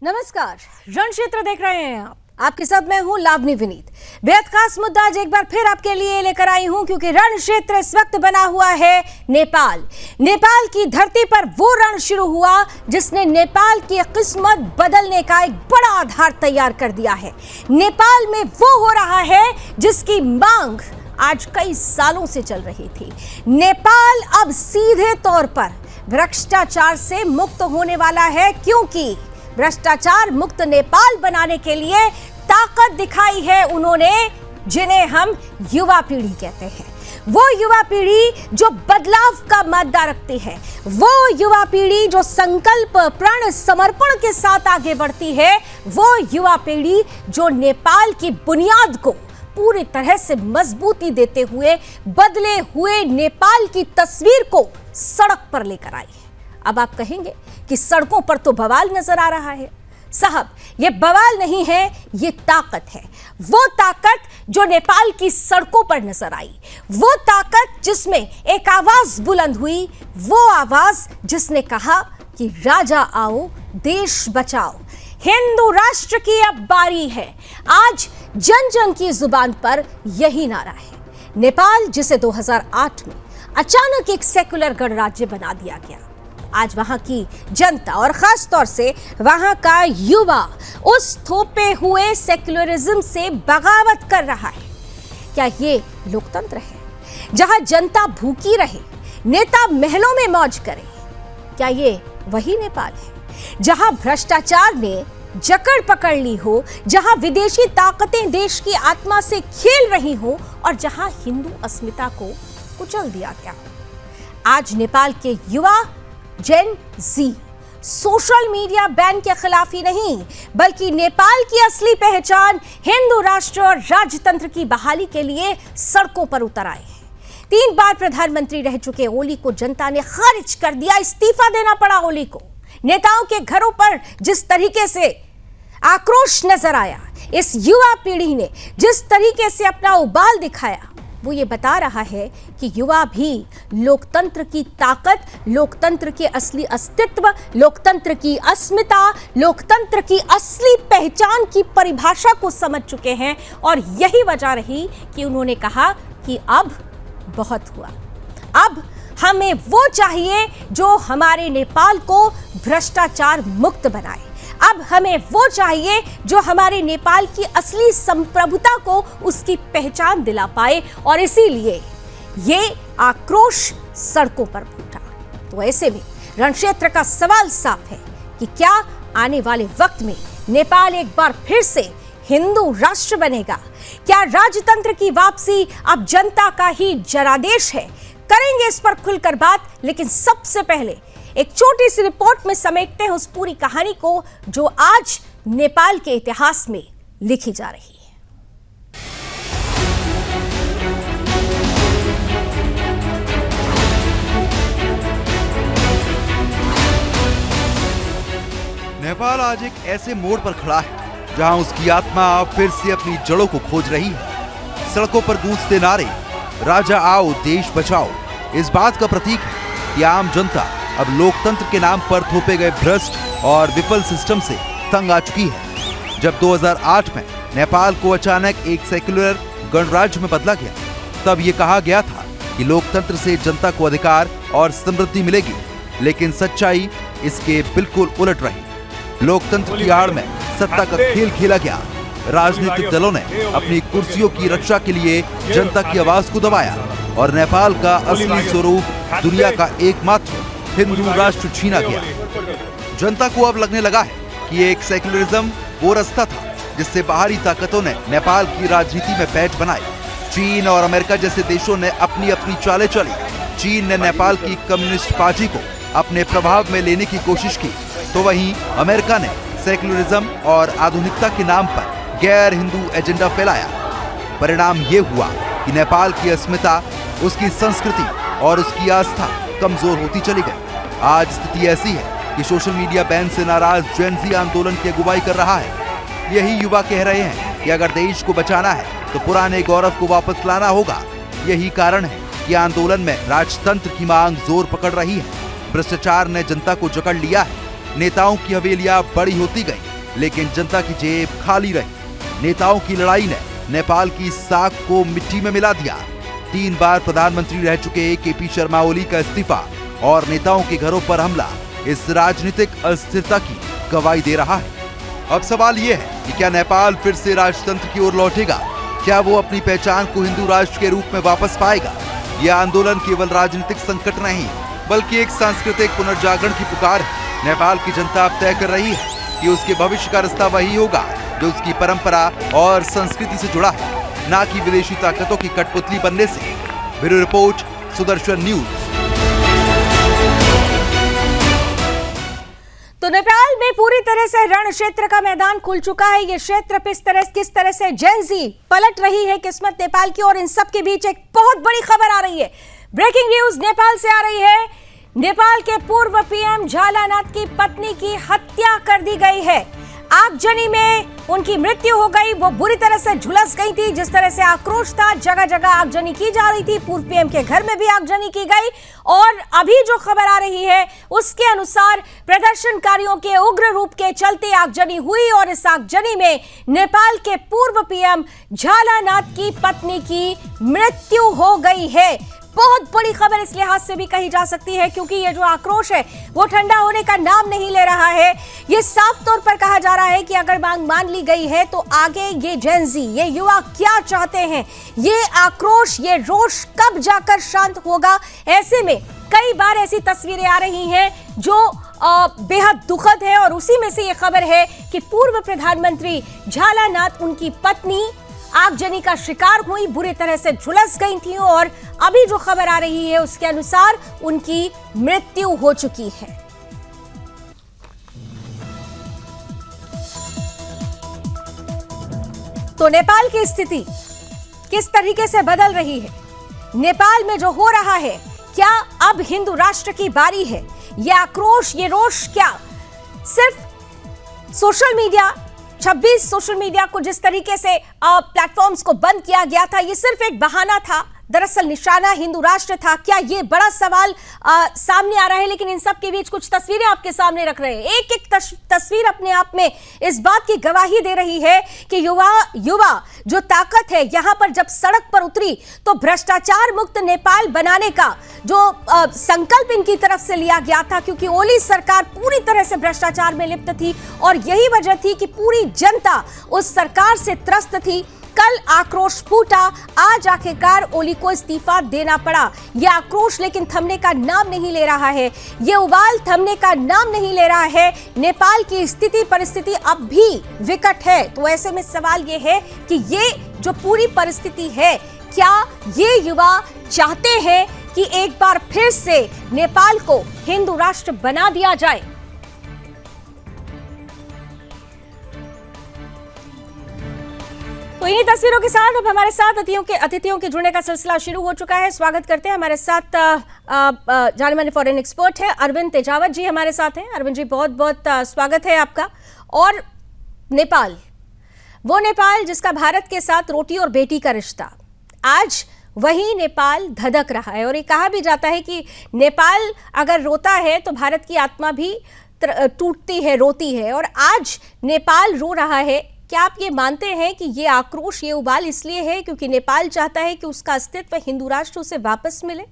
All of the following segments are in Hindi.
नमस्कार, रण क्षेत्र देख रहे हैं आप। आपके साथ मैं हूं लावनी विनीत। बेहद खास मुद्दा आज एक बार फिर आपके लिए लेकर आई हूं, क्योंकि रण क्षेत्र इस वक्त बना हुआ है नेपाल। नेपाल की धरती पर वो रण शुरू हुआ जिसने नेपाल की किस्मत बदलने का एक बड़ा आधार तैयार कर दिया है। नेपाल में वो हो रहा है जिसकी मांग आज कई सालों से चल रही थी। नेपाल अब सीधे तौर पर भ्रष्टाचार से मुक्त होने वाला है, क्योंकि भ्रष्टाचार मुक्त नेपाल बनाने के लिए ताकत दिखाई है उन्होंने, जिन्हें हम युवा पीढ़ी कहते हैं। वो युवा पीढ़ी जो बदलाव का मादा रखती है, वो युवा पीढ़ी जो संकल्प प्रण समर्पण के साथ आगे बढ़ती है, वो युवा पीढ़ी जो नेपाल की बुनियाद को पूरी तरह से मजबूती देते हुए बदले हुए नेपाल की तस्वीर को सड़क पर लेकर आई है। अब आप कहेंगे कि सड़कों पर तो बवाल नजर आ रहा है। साहब, ये बवाल नहीं है, ये ताकत है। वो ताकत जो नेपाल की सड़कों पर नजर आई, वो ताकत जिसमें एक आवाज बुलंद हुई, वो आवाज जिसने कहा कि राजा आओ, देश बचाओ, हिंदू राष्ट्र की अब बारी है। आज जन जन की जुबान पर यही नारा है। नेपाल, जिसे 2008 में अचानक एक सेकुलर गणराज्य बना दिया गया, आज वहां की जनता और खास तौर से वहां का युवा उस थोपे हुए सेक्युलरिज्म से बगावत कर रहा है। क्या ये लोकतंत्र है, जहां जनता भूखी रहे, नेता महलों में मौज करे? क्या ये वही नेपाल है जहां भ्रष्टाचार ने जकड़ पकड़ ली हो, जहां विदेशी ताकतें देश की आत्मा से खेल रही हो और जहां हिंदू अस्मिता को कुचल दिया गया? आज नेपाल के युवा जेन जी सोशल मीडिया बैन के खिलाफ ही नहीं, बल्कि नेपाल की असली पहचान हिंदू राष्ट्र और राजतंत्र की बहाली के लिए सड़कों पर उतर आए हैं। 3 बार प्रधानमंत्री रह चुके ओली को जनता ने खारिज कर दिया, इस्तीफा देना पड़ा ओली को। नेताओं के घरों पर जिस तरीके से आक्रोश नजर आया, इस युवा पीढ़ी ने जिस तरीके से अपना उबाल दिखाया, वो ये बता रहा है कि युवा भी लोकतंत्र की ताकत, लोकतंत्र के असली अस्तित्व, लोकतंत्र की अस्मिता, लोकतंत्र की असली पहचान की परिभाषा को समझ चुके हैं। और यही वजह रही कि उन्होंने कहा कि अब बहुत हुआ, अब हमें वो चाहिए जो हमारे नेपाल को भ्रष्टाचार मुक्त बनाए। अब हमें वो चाहिए जो हमारे नेपाल की असली संप्रभुता को उसकी पहचान दिला पाए, और इसीलिए ये आक्रोश सड़कों पर फूटा। तो ऐसे में रण क्षेत्र का सवाल साफ है कि क्या आने वाले वक्त में नेपाल एक बार फिर से हिंदू राष्ट्र बनेगा? क्या राजतंत्र की वापसी अब जनता का ही जनादेश है? करेंगे इस पर खुलकर बात, लेकिन सबसे पहले एक छोटी सी रिपोर्ट में समेटते हैं उस पूरी कहानी को जो आज नेपाल के इतिहास में लिखी जा रही है। नेपाल आज एक ऐसे मोड़ पर खड़ा है जहां उसकी आत्मा फिर से अपनी जड़ों को खोज रही है। सड़कों पर गूंजते नारे, राजा आओ, देश बचाओ, इस बात का प्रतीक है कि आम जनता अब लोकतंत्र के नाम पर थोपे गए भ्रष्ट और विफल सिस्टम से तंग आ चुकी है। जब 2008 में नेपाल को अचानक एक सेक्युलर गणराज्य में बदला गया, तब ये कहा गया था कि लोकतंत्र से जनता को अधिकार और समृद्धि मिलेगी, लेकिन सच्चाई इसके बिल्कुल उलट रही। लोकतंत्र की आड़ में सत्ता का खेल खेला गया। राजनीतिक दलों ने अपनी कुर्सियों की रक्षा के लिए जनता की आवाज को दबाया और नेपाल का असली स्वरूप, दुनिया का एकमात्र हिंदू राष्ट्र छीना गया। जनता को अब लगने लगा है कि एक सेक्युलरिज्म वो रास्ता था जिससे बाहरी ताकतों ने नेपाल की राजनीति में पैठ बनाई। चीन और अमेरिका जैसे देशों ने अपनी अपनी चालें चली। चीन ने नेपाल की कम्युनिस्ट पार्टी को अपने प्रभाव में लेने की कोशिश की, तो वहीं अमेरिका ने सेक्युलरिज्म और आधुनिकता के नाम पर गैर हिंदू एजेंडा फैलाया। परिणाम ये हुआ कि नेपाल की अस्मिता, उसकी संस्कृति और उसकी आस्था कमजोर होती चली गई। आज स्थिति ऐसी है कि सोशल मीडिया बैन से नाराज जेन ज़ी आंदोलन की अगुवाई कर रहा है। यही युवा कह रहे हैं कि अगर देश को बचाना है तो पुराने गौरव को वापस लाना होगा। यही कारण है कि आंदोलन में राजतंत्र की मांग जोर पकड़ रही है। भ्रष्टाचार ने जनता को जकड़ लिया है। नेताओं की हवेलियां बड़ी होती गई, लेकिन जनता की जेब खाली रही। नेताओं की लड़ाई ने नेपाल की साख को मिट्टी में मिला दिया। 3 बार प्रधानमंत्री रह चुके केपी शर्मा ओली का इस्तीफा और नेताओं के घरों पर हमला इस राजनीतिक अस्थिरता की गवाही दे रहा है। अब सवाल ये है कि क्या नेपाल फिर से राजतंत्र की ओर लौटेगा? क्या वो अपनी पहचान को हिंदू राष्ट्र के रूप में वापस पाएगा? यह आंदोलन केवल राजनीतिक संकट नहीं, बल्कि एक सांस्कृतिक पुनर्जागरण की पुकार है। नेपाल की जनता अब तय कर रही है कि उसके भविष्य का रास्ता वही होगा जो उसकी परंपरा और संस्कृति से जुड़ा है, ना कि विदेशी ताकतों की कठपुतली बनने से। Bureau report, Sudarshan news. तो नेपाल में पूरी तरह से रण क्षेत्र का मैदान खुल चुका है। ये क्षेत्र किस तरह से जेंजी पलट रही है किस्मत नेपाल की, और इन सब के बीच एक बहुत बड़ी खबर आ रही है। ब्रेकिंग न्यूज नेपाल से आ रही है। नेपाल के पूर्व पीएम झालानाथ की पत्नी की हत्या कर दी गई है। आगजनी में उनकी मृत्यु हो गई। वो बुरी तरह से झुलस गई थी। जिस तरह से आक्रोश था, जगह जगह आगजनी की जा रही थी। पूर्व पीएम के घर में भी आगजनी की गई, और अभी जो खबर आ रही है उसके अनुसार प्रदर्शनकारियों के उग्र रूप के चलते आगजनी हुई, और इस आगजनी में नेपाल के पूर्व पीएम झालानाथ की पत्नी की मृत्यु हो गई है। बहुत बड़ी खबर इस लिहाज से भी कही जा सकती है क्योंकि ये जो आक्रोश है वो ठंडा होने का नाम नहीं ले रहा है। ये साफ तौर पर कहा जा रहा है कि अगर मांग मान ली गई है तो आगे ये जेंजी, ये युवा क्या चाहते हैं, ये आक्रोश, ये रोष कब जाकर शांत होगा। ऐसे में कई बार ऐसी तस्वीरें आ रही हैं जो बेहद दुखद है, और उसी में से ये खबर है कि पूर्व प्रधानमंत्री झालानाथ, उनकी पत्नी आगजनी का शिकार हुई, बुरी तरह से झुलस गई थी, और अभी जो खबर आ रही है उसके अनुसार उनकी मृत्यु हो चुकी है। तो नेपाल की स्थिति किस तरीके से बदल रही है? नेपाल में जो हो रहा है, क्या अब हिंदू राष्ट्र की बारी है? ये आक्रोश, ये रोष क्या सिर्फ सोशल मीडिया, 26 सोशल मीडिया को जिस तरीके से प्लेटफॉर्म्स को बंद किया गया था, ये सिर्फ एक बहाना था? दरअसल निशाना हिंदू राष्ट्र था क्या? ये बड़ा सवाल सामने आ रहा है। लेकिन इन सब के बीच कुछ तस्वीरें आपके सामने रख रहे हैं। एक एक तस्वीर अपने आप में इस बात की गवाही दे रही है कि युवा जो ताकत है, यहां पर जब सड़क पर उतरी तो भ्रष्टाचार मुक्त नेपाल बनाने का जो संकल्प इनकी तरफ से लिया गया था, क्योंकि ओली सरकार पूरी तरह से भ्रष्टाचार में लिप्त थी, और यही वजह थी कि पूरी जनता उस सरकार से त्रस्त थी। कल आक्रोश फूटा, आज आखिरकार ओली को इस्तीफा देना पड़ा। यह आक्रोश लेकिन थमने का नाम नहीं ले रहा है, यह उबाल थमने का नाम नहीं ले रहा है। नेपाल की स्थिति परिस्थिति अब भी विकट है। तो ऐसे में सवाल यह है कि ये जो पूरी परिस्थिति है, क्या ये युवा चाहते हैं कि एक बार फिर से नेपाल को हिंदू राष्ट्र बना दिया जाए? तो इन्हीं तस्वीरों के साथ अब हमारे साथ अतिथियों के जुड़ने का सिलसिला शुरू हो चुका है। स्वागत करते हैं। हमारे साथ जाने माने फॉरेन एक्सपर्ट है अरविंद तेजावत जी हमारे साथ हैं। अरविंद जी, बहुत बहुत स्वागत है आपका। और नेपाल, वो नेपाल जिसका भारत के साथ रोटी और बेटी का रिश्ता, आज वही नेपाल धधक रहा है। और ये कहा भी जाता है कि नेपाल अगर रोता है तो भारत की आत्मा भी टूटती है, रोती है, और आज नेपाल रो रहा है। क्या आप ये मानते हैं कि ये आक्रोश, ये उबाल इसलिए है क्योंकि नेपाल चाहता है कि उसका अस्तित्व हिंदू राष्ट्र उसे वापस मिले?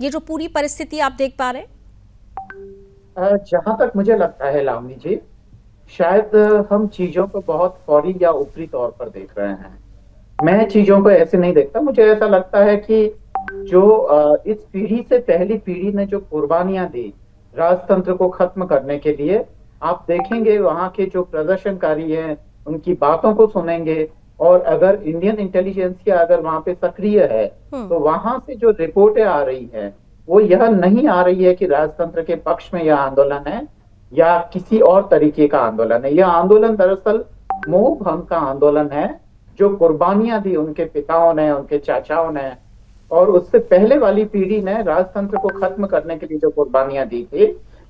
ये जो पूरी परिस्थिति आप देख पा रहे हैं? जहां तक मुझे लगता है लावनी जी, शायद हम चीजों को बहुत फौरी या ऊपरी तौर पर देख रहे हैं। मैं चीजों को ऐसे नहीं देखता। मुझे ऐसा लगता है कि जो इस पीढ़ी से पहली पीढ़ी ने जो कुर्बानियां दी राजतंत्र को खत्म करने के लिए, आप देखेंगे वहां के जो प्रदर्शनकारी हैं उनकी बातों को सुनेंगे, और अगर इंडियन इंटेलिजेंसिया अगर वहां पे सक्रिय है तो वहां से जो रिपोर्टें आ रही है वो यह नहीं आ रही है कि राजतंत्र के पक्ष में यह आंदोलन है या किसी और तरीके का आंदोलन है। यह आंदोलन दरअसल मोह भंग का आंदोलन है। जो कुर्बानियां दी उनके पिताओं ने, उनके चाचाओं ने, और उससे पहले वाली पीढ़ी ने राजतंत्र को खत्म करने के लिए जो कुर्बानियां दी थी,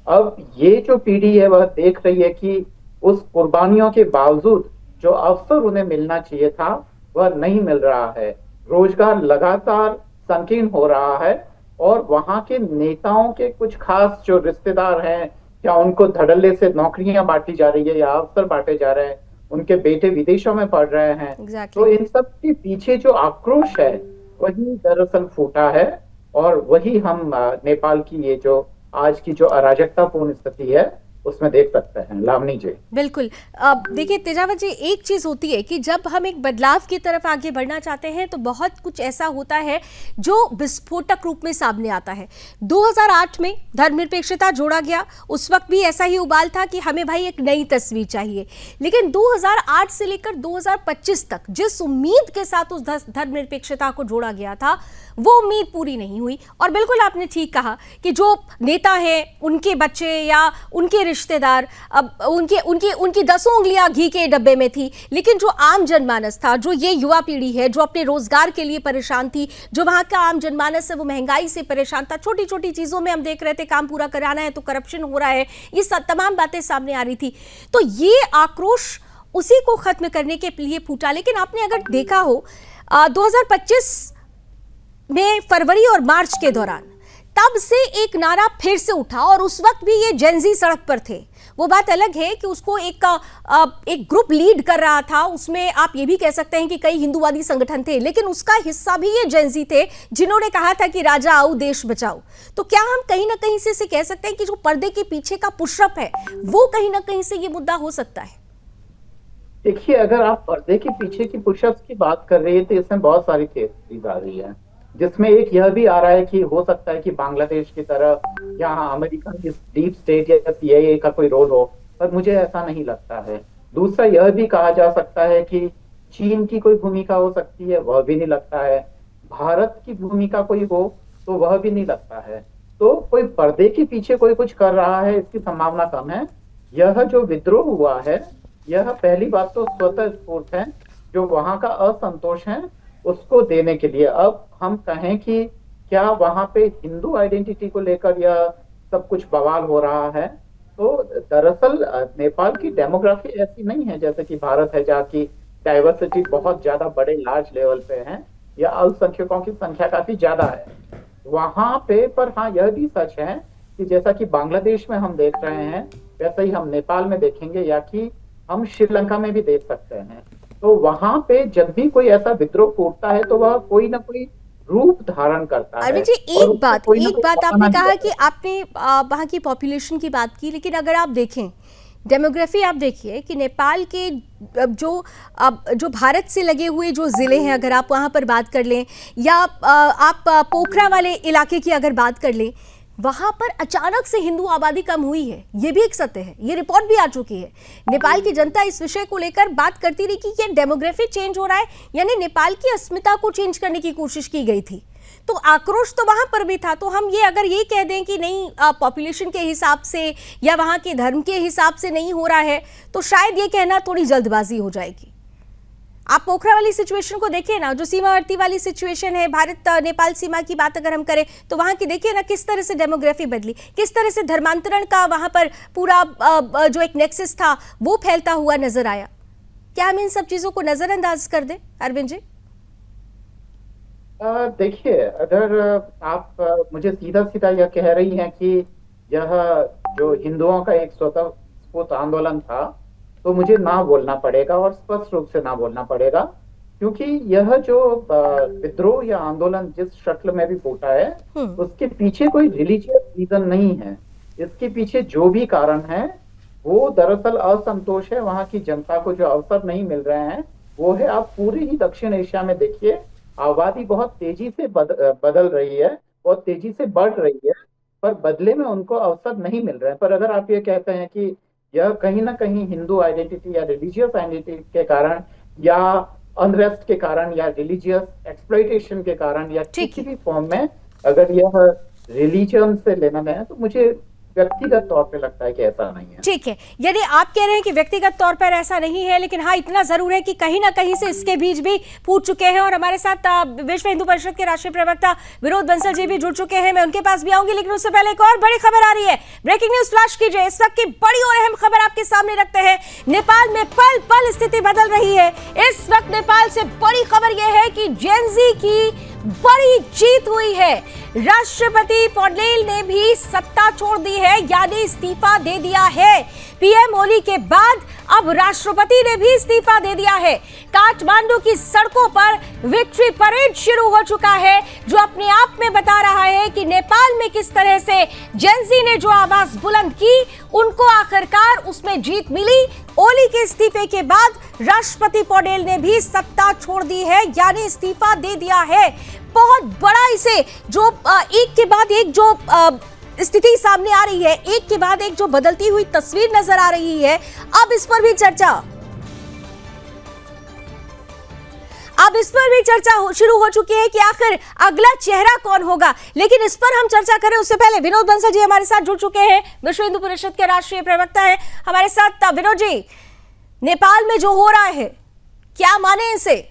अब ये जो पीढ़ी है वह देख रही है कि उस कुर्बानियों के बावजूद जो अवसर उन्हें मिलना चाहिए था वह नहीं मिल रहा है। रोजगार लगातार संकीर्ण हो रहा है, और वहां के नेताओं के कुछ खास जो रिश्तेदार हैं क्या उनको धड़ल्ले से नौकरियां बांटी जा रही है या अवसर बांटे जा रहे हैं, उनके बेटे विदेशों में पढ़ रहे हैं। तो इन सब के पीछे जो आक्रोश है वही दरअसल फूटा है, और वही हम नेपाल की ये जो आज की जो अराजकतापूर्ण स्थिति है उसमें देख सकते हैं। लावनी जी, बिल्कुल। अब देखिए तेजावत जी, एक चीज होती है कि जब हम एक बदलाव की तरफ आगे बढ़ना चाहते हैं तो बहुत कुछ ऐसा होता है जो विस्फोटक रूप में सामने आता है। 2008 में धर्मनिरपेक्षता जोड़ा गया, उस वक्त भी ऐसा ही उबाल था कि हमें भाई एक नई तस्वीर चाहिए, लेकिन 2008 से लेकर 2025 तक जिस उम्मीद के साथ उस धर्मनिरपेक्षता को जोड़ा गया था वो उम्मीद पूरी नहीं हुई। और बिल्कुल आपने ठीक कहा कि जो नेता हैं उनके बच्चे या उनके रिश्तेदार, अब उनकी 10 उंगलियां घी के डब्बे में थी, लेकिन जो आम जनमानस था, जो ये युवा पीढ़ी है जो अपने रोजगार के लिए परेशान थी, जो वहां का आम जनमानस है वो महंगाई से परेशान था, छोटी छोटी चीजों में हम देख रहे थे काम पूरा कराना है तो करप्शन हो रहा है, ये तमाम बातें सामने आ रही थी। तो ये आक्रोश उसी को खत्म करने के लिए फूटा। लेकिन आपने अगर देखा हो 2025 में फरवरी और मार्च के दौरान तब से एक नारा फिर से उठा, और उस वक्त भी ये जेनजी सड़क पर थे। वो बात अलग है कि उसको एक ग्रुप लीड कर रहा था, उसमें आप ये भी कह सकते हैं कि कई हिंदूवादी संगठन थे, लेकिन उसका हिस्सा भी ये जेनजी थे जिन्होंने कहा था कि राजा आओ देश बचाओ। तो क्या हम कहीं ना कहीं से कह सकते हैं कि जो पर्दे के पीछे का पुशअप है वो कहीं ना कहीं से ये मुद्दा हो सकता है? देखिए, अगर आप पर्दे के पीछे की पुशअप्स की बात कर रही है तो इसमें बहुत सारी चीज आ रही है, जिसमें एक यह भी आ रहा है कि हो सकता है कि बांग्लादेश की तरह यहाँ अमेरिकन डीप स्टेट या CIA का कोई रोल हो, पर मुझे ऐसा नहीं लगता है। दूसरा यह भी कहा जा सकता है कि चीन की कोई भूमिका हो सकती है, वह भी नहीं लगता है। भारत की भूमिका कोई हो तो वह भी नहीं लगता है। तो कोई पर्दे के पीछे कोई कुछ कर रहा है इसकी संभावना कम है। यह जो विद्रोह हुआ है, यह पहली बात तो स्वतः स्फूर्त है, जो वहां का असंतोष है उसको देने के लिए। अब हम कहें कि क्या वहां पे हिंदू आइडेंटिटी को लेकर यह सब कुछ बवाल हो रहा है, तो दरअसल नेपाल की डेमोग्राफी ऐसी नहीं है जैसे कि भारत है, जहाँ की डाइवर्सिटी बहुत ज्यादा बड़े लार्ज लेवल पे है या अल्पसंख्यकों की संख्या काफी ज्यादा है वहां पे। पर हाँ, यह भी सच है कि जैसा कि बांग्लादेश में हम देख रहे हैं वैसा ही हम नेपाल में देखेंगे, या कि हम श्रीलंका में भी देख सकते हैं। तो वहां पे जब भी कोई ऐसा विद्रोह फूटता है तो वह कोई ना कोई रूप धारण करता है। अरविंद जी, एक बात आपने कहा कि आपने वहां की पॉपुलेशन की बात की, लेकिन अगर आप देखें डेमोग्राफी, आप देखिए कि नेपाल के जो भारत से लगे हुए जो ज़िले हैं, अगर आप वहाँ पर बात कर लें, या आप पोखरा वाले इलाके की अगर बात कर लें, वहाँ पर अचानक से हिंदू आबादी कम हुई है। ये भी एक सत्य है, ये रिपोर्ट भी आ चुकी है। नेपाल की जनता इस विषय को लेकर बात करती रही कि ये डेमोग्राफी चेंज हो रहा है, यानी नेपाल की अस्मिता को चेंज करने की कोशिश की गई थी। तो आक्रोश तो वहां पर भी था। तो हम ये अगर ये कह दें कि नहीं, पॉपुलेशन के हिसाब से या वहां के धर्म के हिसाब से नहीं हो रहा है, तो शायद ये कहना थोड़ी जल्दबाजी हो जाएगी। आप पोखरा वाली सिचुएशन को देखिए ना, जो सीमावर्ती वाली सिचुएशन है, भारत नेपाल सीमा की बात अगर हम करें तो वहां की देखिए ना किस तरह से डेमोग्राफी बदली, किस तरह से धर्मांतरण का वहां पर पूरा जो एक नेक्सस था वो फैलता हुआ नजर आया। क्या हम इन सब चीजों को नजरअंदाज कर दें अरविंद जी? देखिए, अगर आप मुझे सीधा सीधा यह कह रही हैं कि यह जो हिंदुओं का एक स्वतः आंदोलन था, तो मुझे ना बोलना पड़ेगा और स्पष्ट रूप से ना बोलना पड़ेगा, क्योंकि यह जो विद्रोह या आंदोलन जिस शक्ल में भी फूटा है उसके पीछे कोई रिलीजियस रीजन नहीं है। इसके पीछे जो भी कारण है वो दरअसल असंतोष है। वहां की जनता को जो अवसर नहीं मिल रहे हैं वो है, आप पूरे ही दक्षिण एशिया में देखिए, आबादी बहुत तेजी से बदल रही है, बहुत तेजी से बढ़ रही है, पर बदले में उनको अवसर नहीं मिल रहे हैं। पर अगर आप ये कहते हैं कि यह कहीं ना कहीं हिंदू आइडेंटिटी या रिलीजियस आइडेंटिटी के कारण या अनरेस्ट के कारण या रिलीजियस एक्सप्लॉइटेशन के कारण या किसी भी फॉर्म में अगर यह रिलीजन से लेना है, तो मुझे व्यक्तिगत तौर पे लगता है कि ऐसा नहीं है। ठीक है, यदि आप कह रहे हैं कि व्यक्तिगत तौर पर ऐसा नहीं है, लेकिन हाँ इतना जरूर है कि कहीं ना कहीं से इसके बीज भी फूट चुके हैं। और हमारे साथ विश्व हिंदू परिषद के राष्ट्रीय प्रवक्ता विनोद बंसल जी भी जुड़ चुके हैं, मैं उनके पास भी आऊंगी, लेकिन उससे पहले एक और बड़ी खबर आ रही है। ब्रेकिंग न्यूज फ्लैश कीजिए, इस वक्त की बड़ी और अहम खबर आपके सामने रखते हैं। नेपाल में पल पल स्थिति बदल रही है। इस वक्त नेपाल से बड़ी खबर यह है कि जेन ज़ी की बड़ी जीत हुई है। राष्ट्रपति पटेल ने भी सत्ता छोड़ दी है, यानी इस्तीफा दे दिया है। पीएम ओली के बाद अब राष्ट्रपति ने भी इस्तीफा दे दिया है। काठमांडू की सड़कों पर विक्ट्री परेड शुरू हो चुका है, जो अपने आप में बता रहा है कि नेपाल में किस तरह से जेनजी ने जो आवाज बुलंद की, उनको आखिरकार उसमें जीत मिली। ओली के इस्तीफे के बाद राष्ट्रपति पटेल ने भी सत्ता छोड़ दी है, यानी इस्तीफा दे दिया है। बहुत बड़ा इसे जो एक के बाद एक जो स्थिति सामने आ रही है, एक के बाद एक जो बदलती हुई तस्वीर नजर आ रही है, अब इस पर भी चर्चा शुरू हो चुकी है कि आखिर अगला चेहरा कौन होगा। लेकिन इस पर हम चर्चा करें उससे पहले विनोद बंसल जी हमारे साथ जुड़ चुके हैं, विश्व हिंदू परिषद के राष्ट्रीय प्रवक्ता हैं हमारे साथ। विनोद जी, नेपाल में जो हो रहा है, क्या माने इसे?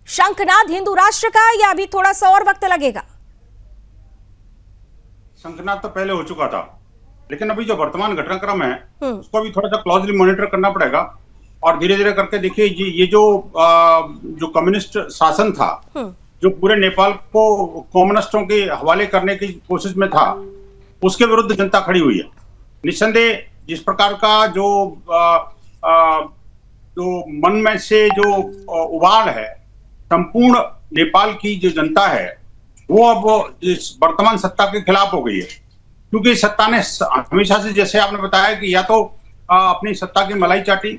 शंखनाद हिंदू राष्ट्र का, या अभी थोड़ा सा और वक्त लगेगा? शंखनाद तो पहले हो चुका था, लेकिन अभी जो वर्तमान घटनाक्रम है उसको भी थोड़ा सा क्लोजली मॉनिटर करना पड़ेगा। और धीरे धीरे करके देखिए, ये जो कम्युनिस्ट शासन था, जो पूरे नेपाल को कम्युनिस्टों के हवाले करने की कोशिश में था, उसके विरुद्ध जनता खड़ी हुई है। निस्संदेह जिस प्रकार का जो मन में से जो उबाल है, संपूर्ण नेपाल की जो जनता है वो अब इस वर्तमान सत्ता के खिलाफ हो गई है। क्योंकि सत्ता ने हमेशा से, जैसे आपने बताया, कि या तो अपनी सत्ता की मलाई चाटी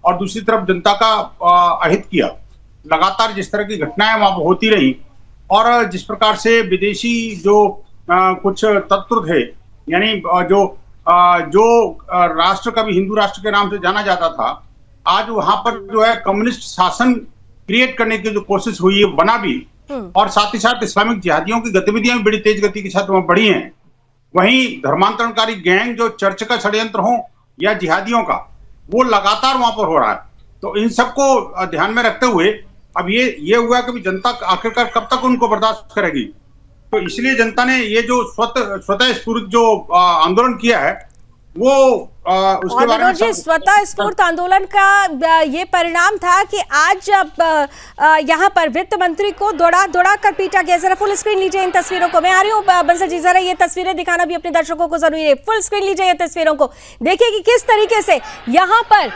और दूसरी तरफ जनता का अहित किया। लगातार जिस तरह की घटनाएं वहां पर होती रही, और जिस प्रकार से विदेशी जो कुछ तत्व थे, यानी जो राष्ट्र का भी हिंदू राष्ट्र के नाम से जाना जाता था, आज वहां पर जो है कम्युनिस्ट शासन क्रिएट करने की जो कोशिश हुई है, बना भी, और साथ ही साथ इस्लामिक जिहादियों की गतिविधियां भी बड़ी तेज गति के साथ वहां बढ़ी हैं। वहीं धर्मांतरणकारी गैंग, जो चर्च का षड्यंत्र हो या जिहादियों का, वो लगातार वहां पर हो रहा है। तो इन सबको ध्यान में रखते हुए अब ये हुआ कि जनता आखिरकार कब तक उनको बर्दाश्त करेगी। तो इसलिए जनता ने ये जो स्वतः स्फूर्त जो आंदोलन किया है, वो उसके बारे में स्वतः स्फूर्त आंदोलन का ये परिणाम था कि आज जब यहाँ पर वित्त मंत्री को दौड़ा कर पीटा गया। जरा फुल स्क्रीन लीजिए इन तस्वीरों को। मैं आ रही हूँ बंसल जी, जरा ये तस्वीरें दिखाना भी अपने दर्शकों को जरूरी है। फुल स्क्रीन लीजिए ये तस्वीरों को, देखिए कि किस तरीके से यहाँ पर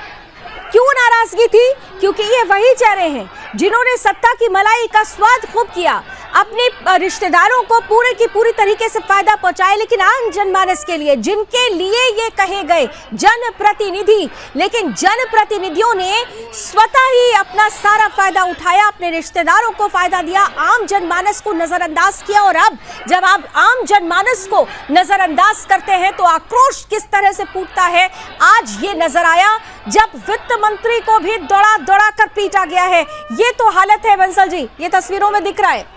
क्यों नाराजगी थी, क्योंकि ये वही चेहरे हैं जिन्होंने सत्ता की मलाई का स्वाद खूब किया, अपने रिश्तेदारों को पूरे की पूरी तरीके से फायदा पहुंचाए, लेकिन आम जनमानस के लिए, जिनके लिए ये कहे गए जनप्रतिनिधि, लेकिन जनप्रतिनिधियों ने स्वतः ही अपना सारा फायदा उठाया, अपने रिश्तेदारों को फायदा दिया, आम जनमानस को नजरअंदाज किया। और अब जब आप आम जनमानस को नजरअंदाज करते हैं तो आक्रोश किस तरह से फूटता है, आज ये नजर आया जब वित्त मंत्री को भी दौड़ा कर पीटा गया है। ये तो हालत है बंसल जी, ये तस्वीरों में दिख रहा है।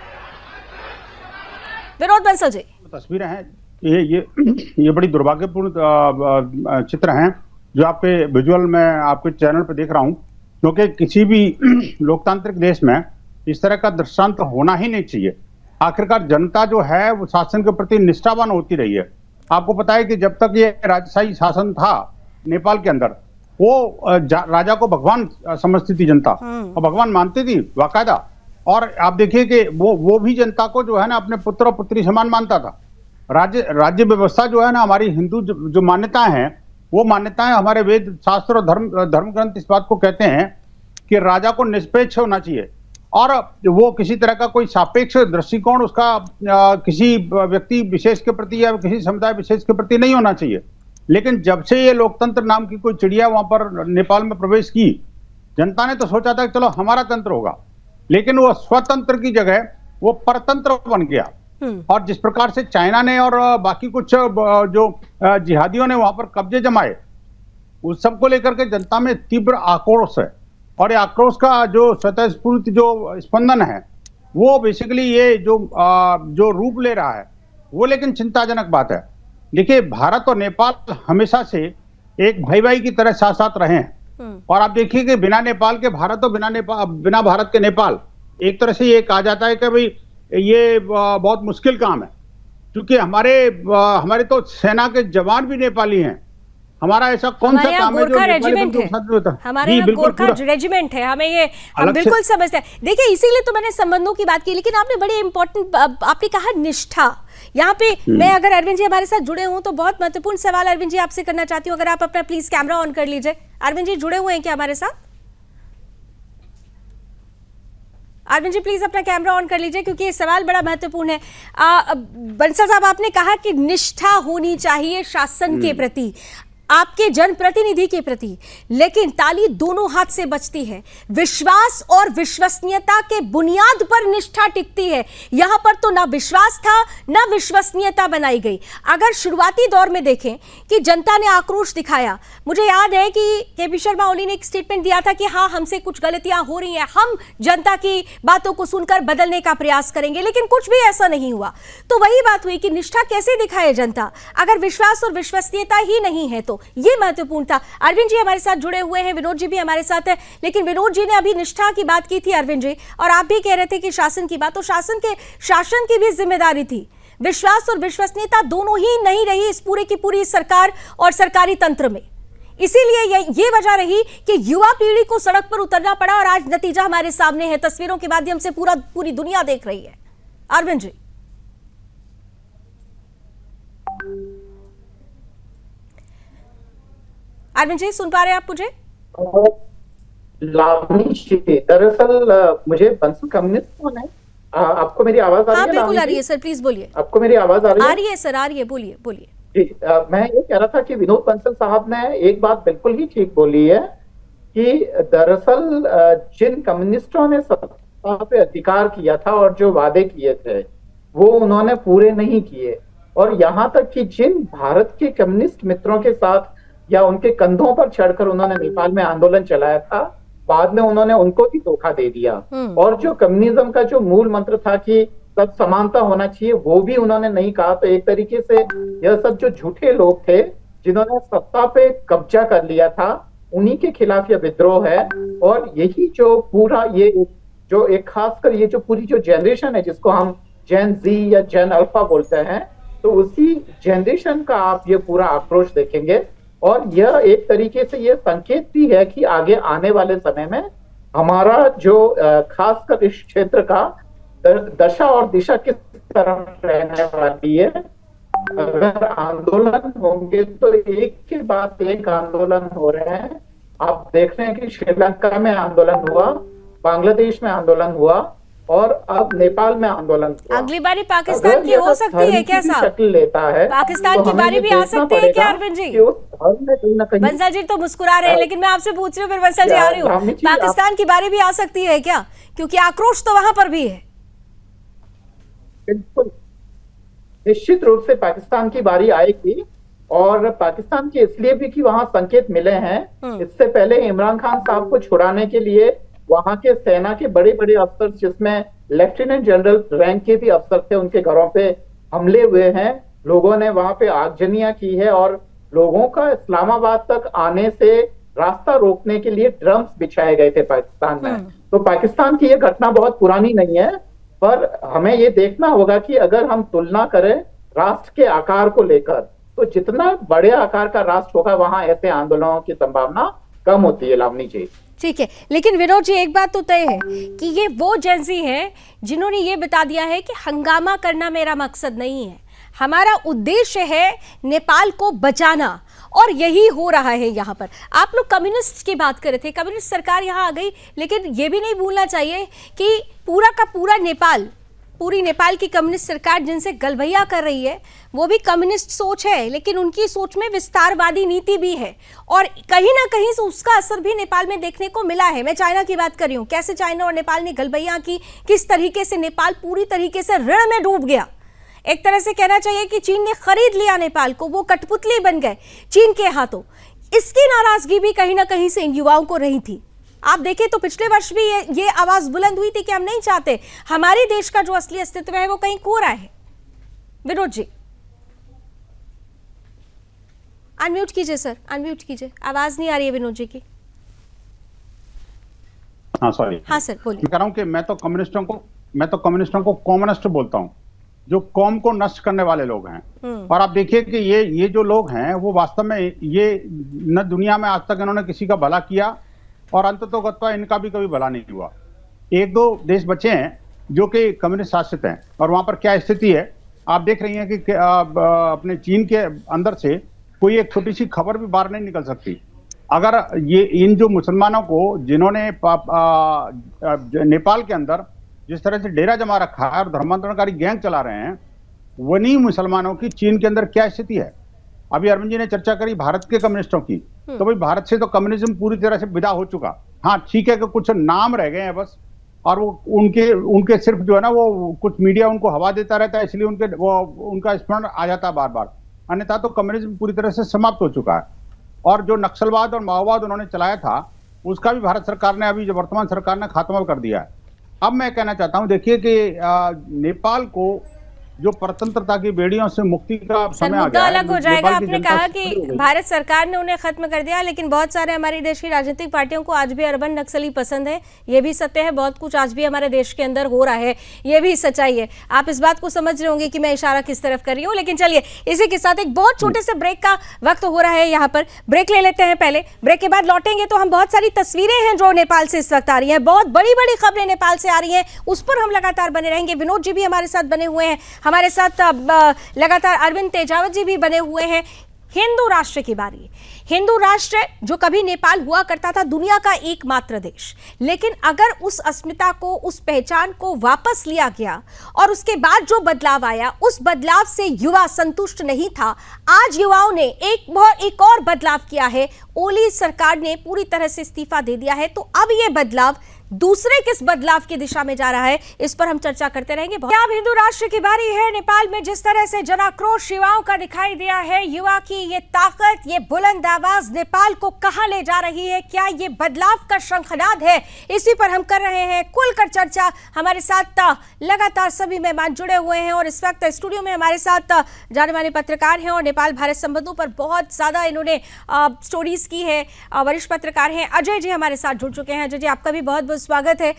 विनोद बंसल जी, तस्वीरें हैं, ये बड़ी दुर्भाग्यपूर्ण चित्र हैं जो आपके विजुअल में आपके चैनल पे देख रहा हूं, क्योंकि किसी भी लोकतांत्रिक देश में इस तरह का दृष्टांत होना ही नहीं चाहिए। आखिरकार जनता जो है वो शासन के प्रति निष्ठावान होती रही है। आपको पता है कि जब तक ये राजशाही शासन था नेपाल के अंदर, वो राजा को भगवान समझती थी जनता, और भगवान मानती थी बाकायदा। और आप देखिए कि वो भी जनता को जो है ना अपने पुत्र और पुत्री समान मानता था। राज्य व्यवस्था जो है ना, हमारी हिंदू जो मान्यताएं हैं, वो मान्यताएं हमारे वेद शास्त्र और धर्म ग्रंथ इस बात को कहते हैं कि राजा को निष्पक्ष होना चाहिए, और वो किसी तरह का कोई सापेक्ष दृष्टिकोण उसका किसी व्यक्ति विशेष के प्रति या किसी समुदाय विशेष के प्रति नहीं होना चाहिए। लेकिन जब से ये लोकतंत्र नाम की कोई चिड़िया वहां पर नेपाल में प्रवेश की, जनता ने तो सोचा था कि चलो हमारा तंत्र होगा, लेकिन वो स्वतंत्र की जगह वो परतंत्र बन गया। और जिस प्रकार से चाइना ने और बाकी कुछ जो जिहादियों ने वहां पर कब्जे जमाए, उस सबको लेकर के जनता में तीव्र आक्रोश है। और ये आक्रोश का जो स्वतःस्फूर्त जो स्पंदन है, वो बेसिकली ये जो रूप ले रहा है, वो लेकिन चिंताजनक बात है। देखिए, भारत और नेपाल हमेशा से एक भाई भाई की तरह साथ साथ रहे हैं। और आप देखिए कि बिना नेपाल के भारत और बिना भारत के नेपाल, एक तरह से ये कहा जाता है कि भाई ये बहुत मुश्किल काम है, क्योंकि हमारे तो सेना के जवान भी नेपाली हैं, हमारा ऐसा कौन सा हमारे यहाँ काम है जो गोरखा नेपाली रेजिमेंट बंधुओं है, के साथ भी होता है? हमारे जी, यहाँ बिल्कुल गोरखा पूरा। रेजिमेंट है, हमें ये हम अलग से- बिल्कुल समझते हैं। देखिए इसीलिए तो मैंने संबंधों की बात की, लेकिन आपने बड़े इंपॉर्टेंट आपने कहा निष्ठा। यहाँ पे मैं अगर अरविंद जी हमारे साथ जुड़े हूँ तो बहुत महत्वपूर्ण सवाल अरविंद जी आपसे करना चाहती हूँ। अगर आप अपना प्लीज कैमरा ऑन कर लीजिए। अरविंद जी जुड़े हुए हैं क्या हमारे साथ? अरविंद जी प्लीज अपना कैमरा ऑन कर लीजिए, क्योंकि ये सवाल बड़ा महत्वपूर्ण है। बंसल साहब, आपने कहा कि निष्ठा होनी चाहिए शासन के प्रति, आपके जनप्रतिनिधि के प्रति, लेकिन ताली दोनों हाथ से बजती है। विश्वास और विश्वसनीयता के बुनियाद पर निष्ठा टिकती है। यहां पर तो ना विश्वास था ना विश्वसनीयता बनाई गई। अगर शुरुआती दौर में देखें कि जनता ने आक्रोश दिखाया, मुझे याद है कि केपी शर्मा ओली ने एक स्टेटमेंट दिया था कि हाँ हमसे कुछ गलतियां हो रही हैं, हम जनता की बातों को सुनकर बदलने का प्रयास करेंगे, लेकिन कुछ भी ऐसा नहीं हुआ। तो वही बात हुई कि निष्ठा कैसे दिखाए जनता अगर विश्वास और विश्वसनीयता ही नहीं है। तो ये महत्वपूर्ण था। अरविंद जी हमारे साथ जुड़े हुए हैं, विनोद जी भी हमारे साथ है, लेकिन विनोद जी ने अभी निष्ठा की बात की थी अरविंद जी, और आप भी कह रहे थे कि शासन की बात, तो शासन की भी जिम्मेदारी थी। विश्वास और विश्वसनीयता दोनों ही नहीं रही इस पूरे की पूरी सरकार और सरकारी तंत्र में। इसीलिए ये वजह रही कि युवा पीढ़ी को सड़क पर उतरना पड़ा, और आज नतीजा हमारे सामने है, तस्वीरों के माध्यम से पूरी दुनिया देख रही है। अरविंद जी, अरविंद जी सुन पा रहे हैं आप मुझे? लावनी जी, दरअसल मुझे बंसल कम्युनिस्ट कौन है? आपको मेरी आवाज आ रही हाँ है? बिल्कुल लावनी आ रही है जी? सर, प्लीज बोलिए। आपको मेरी आवाज आ रही है? आ रही है सर, आ रही है, बोलिए बोलिए। जी, मैं ये कह रहा था कि विनोद बंसल साहब ने एक बात बिल्कुल ही ठीक बोली है कि दरअसल जिन कम्युनिस्टों ने सत्ता पे अधिकार किया था और जो वादे किए थे वो उन्होंने पूरे नहीं किए, और यहाँ तक कि जिन भारत के कम्युनिस्ट मित्रों के साथ या उनके कंधों पर चढ़कर उन्होंने नेपाल में आंदोलन चलाया था, बाद में उन्होंने उनको भी धोखा दे दिया। और जो कम्युनिज्म का जो मूल मंत्र था कि सब समानता होना चाहिए, वो भी उन्होंने नहीं कहा। तो एक तरीके से यह सब जो झूठे लोग थे जिन्होंने सत्ता पे कब्जा कर लिया था, उन्हीं के खिलाफ यह विद्रोह है। और यही जो पूरा ये जो एक खासकर ये जो पूरी जो जनरेशन है जिसको हम जेन जी या जेन अल्फा बोलते हैं, तो उसी जनरेशन का आप ये पूरा आक्रोश देखेंगे। और यह एक तरीके से यह संकेत भी है कि आगे आने वाले समय में हमारा जो खासकर इस क्षेत्र का दशा और दिशा किस तरफ रहने वाली है। अगर आंदोलन होंगे तो एक के बाद एक आंदोलन हो रहे हैं। आप देख रहे हैं कि श्रीलंका में आंदोलन हुआ, बांग्लादेश में आंदोलन हुआ, और अब नेपाल में आंदोलन हुआ। अगली बारी पाकिस्तान की हो सकती है क्या साहब? शक्ल लेता है, पाकिस्तान की बारी भी आ सकती है क्या अरविंद जी? बंसल जी तो मुस्कुरा रहे हैं, लेकिन मैं आपसे पूछ रही हूँ, फिर बंसल जी आ रही हूँ, पाकिस्तान की बारी भी आ सकती है क्या? क्योंकि आक्रोश तो वहां पर भी है। बिल्कुल, निश्चित रूप से पाकिस्तान की बारी आएगी, और पाकिस्तान के इसलिए भी कि वहां संकेत मिले हैं। इससे पहले इमरान खान साहब को छुड़ाने के लिए वहां के सेना के बड़े बड़े अफसर, जिसमें लेफ्टिनेंट जनरल रैंक के भी अफसर थे, उनके घरों पे हमले हुए हैं। लोगों ने वहां पे आगजनियां की है, और लोगों का इस्लामाबाद तक आने से रास्ता रोकने के लिए ड्रम्स बिछाए गए थे पाकिस्तान में। तो पाकिस्तान की यह घटना बहुत पुरानी नहीं है, पर हमें ये देखना होगा कि अगर हम तुलना करें राष्ट्र के आकार को लेकर, तो जितना बड़े आकार का राष्ट्र होगा वहां ऐसे आंदोलनों की संभावना कम होती है। लावनी जी, ठीक है, लेकिन विनोद जी एक बात तो तय है कि ये वो जेंजी हैं जिन्होंने ये बता दिया है कि हंगामा करना मेरा मकसद नहीं है, हमारा उद्देश्य है नेपाल को बचाना, और यही हो रहा है यहाँ पर। आप लोग कम्युनिस्ट की बात कर रहे थे, कम्युनिस्ट सरकार यहाँ आ गई, लेकिन ये भी नहीं भूलना चाहिए कि पूरा का पूरा नेपाल, पूरी नेपाल की कम्युनिस्ट सरकार जिनसे गलभैया कर रही है, वो भी कम्युनिस्ट सोच है, लेकिन उनकी सोच में विस्तारवादी नीति भी है, और कहीं ना कहीं से उसका असर भी नेपाल में देखने को मिला है। मैं चाइना की बात कर रही हूँ, कैसे चाइना और नेपाल ने गलभैया की, किस तरीके से नेपाल पूरी तरीके से ऋण में डूब गया। एक तरह से कहना चाहिए कि चीन ने खरीद लिया नेपाल को, वो कठपुतली बन गए चीन के हाथों। इसकी नाराजगी भी कहीं ना कहीं से इन युवाओं को रही थी। आप देखें तो पिछले वर्ष भी ये आवाज बुलंद हुई थी कि हम नहीं चाहते हमारे देश का जो असली अस्तित्व है वो कहीं खो रहा है। विनोद जी अनम्यूट कीजिए सर, अनम्यूट कीजिए, आवाज नहीं आ रही है विनोद जी की। हाँ सॉरी, हाँ सर बोलिए। मैं कह रहा हूँ कि मैं तो कम्युनिस्टों को कम्युनिस्ट बोलता हूँ। जो कौम को नष्ट करने वाले लोग हैं। और आप देखिए कि ये जो लोग हैं वो वास्तव में ये न दुनिया में आज तक इन्होंने किसी का भला किया और अंततोगत्वा इनका भी कभी भला नहीं हुआ। एक दो देश बचे हैं जो कि कम्युनिस्ट शासित हैं और वहां पर क्या स्थिति है आप देख रही हैं कि अपने चीन के अंदर से कोई एक छोटी सी खबर भी बाहर नहीं निकल सकती। अगर ये इन जो मुसलमानों को जिन्होंने नेपाल के अंदर जिस तरह से डेरा जमा रखा है और धर्मांतरणकारी गैंग चला रहे हैं, वही मुसलमानों की चीन के अंदर क्या स्थिति है। अभी अरविंद जी ने चर्चा करी भारत के कम्युनिस्टों की, तो भाई भारत से तो कम्युनिज्म पूरी तरह से विदा हो चुका। हाँ ठीक है कि कुछ नाम रह गए हैं बस, और वो उनके सिर्फ जो है ना वो कुछ मीडिया उनको हवा देता रहता है, इसलिए उनका स्मरण आ जाता है बार बार। अन्यथा तो कम्युनिज्म पूरी तरह से समाप्त हो चुका है। और जो नक्सलवाद और माओवाद उन्होंने चलाया था उसका भी भारत सरकार ने, अभी जो वर्तमान सरकार ने खात्मा कर दिया है। अब मैं कहना चाहता हूं, देखिए कि नेपाल को जो परतंत्रता की बेड़ियों से मुक्ति का समय आ गया है, अलग हो जाएगा। आपने कहा कि भारत सरकार ने उन्हें खत्म कर दिया, लेकिन बहुत सारे हमारे देश की राजनीतिक पार्टियों को आज भी अर्बन नक्सली पसंद है। ये भी सत्य है, बहुत कुछ आज भी हमारे देश के अंदर हो रहा है, ये भी सच्चाई है। आप इस बात को समझ रहे होंगे कि मैं इशारा किस तरफ कर रही हूँ। लेकिन चलिए इसी के साथ एक बहुत छोटे से ब्रेक का वक्त हो रहा है, यहाँ पर ब्रेक ले लेते हैं पहले। ब्रेक के बाद लौटेंगे तो हम बहुत सारी तस्वीरें हैं जो नेपाल से इस वक्त आ रही हैं, बहुत बड़ी बड़ी खबरें नेपाल से आ रही हैं, उस पर हम लगातार बने रहेंगे। विनोद जी भी हमारे साथ बने हुए हैं, हमारे साथ लगातार अरविंद तेजावत जी भी बने हुए हैं। हिंदू राष्ट्र की बारी। हिंदू राष्ट्र जो कभी नेपाल हुआ करता था दुनिया का एकमात्र देश, लेकिन अगर उस अस्मिता को, उस पहचान को वापस लिया गया और उसके बाद जो बदलाव आया, उस बदलाव से युवा संतुष्ट नहीं था। आज युवाओं ने एक और बदलाव किया है। ओली सरकार ने पूरी तरह से इस्तीफा दे दिया है, तो अब ये बदलाव दूसरे किस बदलाव की दिशा में जा रहा है, इस पर हम चर्चा करते रहेंगे। अब हिंदू राष्ट्र की बारी है। नेपाल में जिस तरह से जनाक्रोश युवाओं का दिखाई दिया है, युवा की ये ताकत, ये बुलंद आवाज नेपाल को कहां ले जा रही है, क्या ये बदलाव का शंखनाद है, इसी पर हम कर रहे हैं खुलकर चर्चा। हमारे साथ लगातार सभी मेहमान जुड़े हुए हैं और इस वक्त स्टूडियो में हमारे साथ जाने माने पत्रकार हैं और नेपाल भारत संबंधों पर बहुत ज्यादा इन्होंने स्टोरीज की है, वरिष्ठ पत्रकार हैं अजय जी हमारे साथ जुड़ चुके हैं। अजय जी आपका भी बहुत स्वागत है।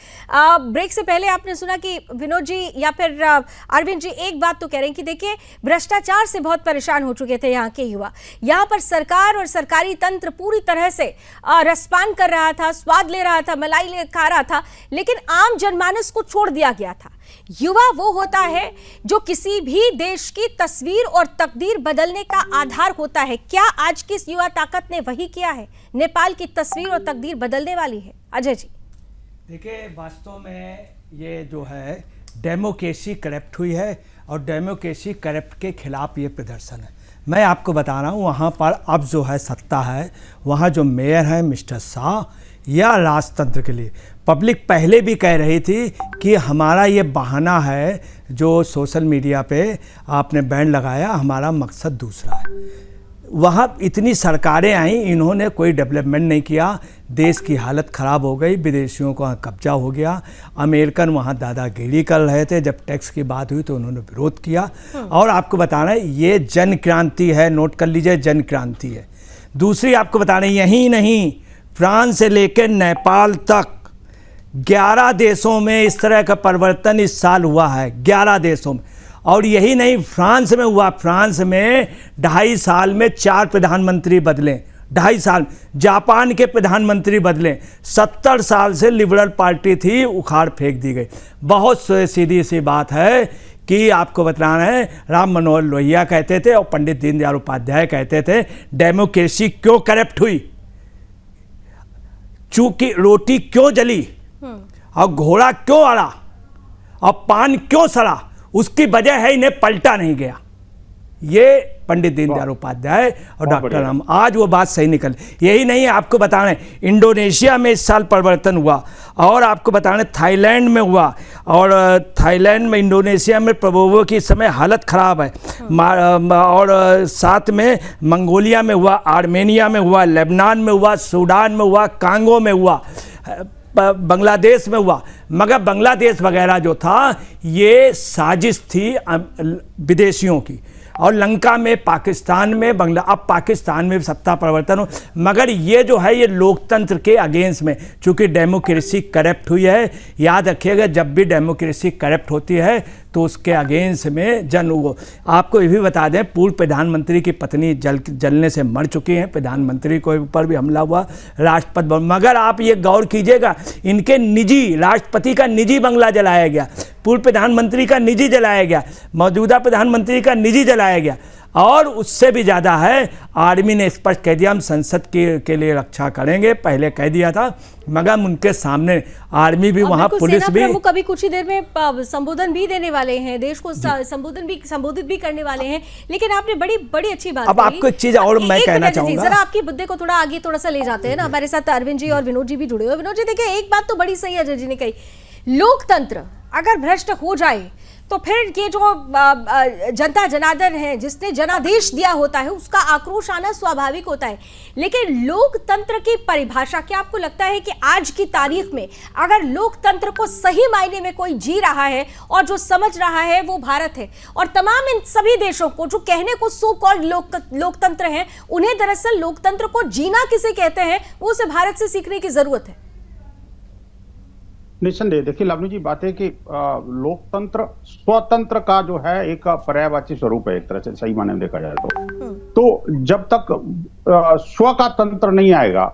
ब्रेक से पहले आपने सुना कि विनोद जी या फिर अरविंद जी एक बात तो कह रहे हैं कि देखिए भ्रष्टाचार से बहुत परेशान हो चुके थे यहाँ के युवा। यहाँ पर सरकार और सरकारी तंत्र पूरी तरह से रसपान कर रहा था, स्वाद ले रहा था, मलाई खा रहा था, लेकिन आम जनमानस को छोड़ दिया गया था। युवा वो होता है जो किसी भी देश की तस्वीर और तकदीर बदलने का आधार होता है। क्या आज की इस युवा ताकत ने वही किया है, नेपाल की तस्वीर और तकदीर बदलने वाली है? अजय जी देखिए, वास्तव में ये जो है डेमोक्रेसी करप्ट हुई है और डेमोक्रेसी करप्ट के खिलाफ ये प्रदर्शन है। मैं आपको बता रहा हूँ, वहाँ पर अब जो है सत्ता है, वहाँ जो मेयर है मिस्टर शाह, यह राजतंत्र के लिए पब्लिक पहले भी कह रही थी कि हमारा ये बहाना है जो सोशल मीडिया पे आपने बैन लगाया, हमारा मकसद दूसरा है। वहाँ इतनी सरकारें आईं, इन्होंने कोई डेवलपमेंट नहीं किया, देश की हालत ख़राब हो गई, विदेशियों का कब्जा हो गया। अमेरिकन वहाँ दादागिरी कर रहे थे, जब टैक्स की बात हुई तो उन्होंने विरोध किया। और आपको बता रहे हैं ये जन क्रांति है, नोट कर लीजिए, जन क्रांति है। दूसरी आपको बता रहे हैं, यही नहीं, फ्रांस से लेकर नेपाल तक 11 देशों में इस तरह का परिवर्तन इस साल हुआ है, 11 देशों में। और यही नहीं, फ्रांस में हुआ, फ्रांस में 2.5 साल में 4 प्रधानमंत्री बदले, 2.5 साल। जापान के प्रधानमंत्री बदले, 70 साल से लिबरल पार्टी थी, उखाड़ फेंक दी गई। बहुत सीधी सी बात है कि आपको बताना है, राम मनोहर लोहिया कहते थे और पंडित दीनदयाल उपाध्याय कहते थे, डेमोक्रेसी क्यों करप्ट हुई, चूंकि रोटी क्यों जली और घोड़ा क्यों अड़ा और पान क्यों सड़ा, उसकी वजह है इन्हें पलटा नहीं गया। ये पंडित दीनदयाल उपाध्याय और डॉक्टर राम, आज वो बात सही निकल। यही नहीं, आपको बता रहे हैं इंडोनेशिया में इस साल परिवर्तन हुआ, और आपको बता रहे थाईलैंड में हुआ, और थाईलैंड में, इंडोनेशिया में प्रभुओं की इस समय हालत ख़राब है। और साथ में मंगोलिया में हुआ, आर्मेनिया में हुआ, लेबनान में हुआ, सूडान में हुआ, कांगो में हुआ, बांग्लादेश में हुआ। मगर बांग्लादेश वगैरह जो था ये साजिश थी विदेशियों की। और लंका में, पाकिस्तान में, अब पाकिस्तान में सत्ता परिवर्तन हो, मगर ये जो है ये लोकतंत्र के अगेंस्ट में, चूँकि डेमोक्रेसी करप्ट हुई है। याद रखिएगा, जब भी डेमोक्रेसी करप्ट होती है तो उसके अगेंस्ट में जन वो आपको ये भी बता दें, पूर्व प्रधानमंत्री की पत्नी जलने से मर चुकी हैं, प्रधानमंत्री के ऊपर भी हमला हुआ, राष्ट्रपति भवन, मगर आप ये गौर कीजिएगा इनके निजी राष्ट्रपति का निजी बंगला जलाया गया, पूर्व प्रधानमंत्री का निजी जलाया गया, मौजूदा प्रधानमंत्री का निजी जलाया गया, और उससे भी ज़्यादा है आर्मी ने स्पष्ट कह दिया हम संसद के लिए रक्षा करेंगे, पहले कह दिया था, मगर उनके सामने आर्मी भी वहाँ पुलिस भी प्रमुख अभी कुछ ही देर में संबोधन भी देने वाले हैं, देश को संबोधित भी करने वाले हैं। लेकिन आपने बड़ी बड़ी अच्छी बात अब आपको एक चीज़ और मैं कहना चाहूँगा, जरा आपकी मुद्दे को थोड़ा आगे थोड़ा सा ले जाते हैं ना, हमारे साथ अरविंद जी और विनोद जी भी जुड़े हुए। विनोद जी देखिए, एक बात तो बड़ी सही अजय जी ने कही, लोकतंत्र अगर भ्रष्ट हो जाए तो फिर ये जो जनता जनार्दन है जिसने जनादेश दिया होता है उसका आक्रोश आना स्वाभाविक होता है। लेकिन लोकतंत्र की परिभाषा, क्या आपको लगता है कि आज की तारीख में अगर लोकतंत्र को सही मायने में कोई जी रहा है और जो समझ रहा है वो भारत है, और तमाम इन सभी देशों को जो कहने को सो कॉल्ड लोकतंत्र है, उन्हें दरअसल लोकतंत्र को जीना किसे कहते हैं वो उसे भारत से सीखने की जरूरत है। निस्संदेह देखिए लावनी जी, बात है कि लोकतंत्र स्वतंत्र का जो है एक पर्यायवाची स्वरूप है, एक तरह से सही मायने में देखा जाए तो जब तक स्व का तंत्र नहीं आएगा,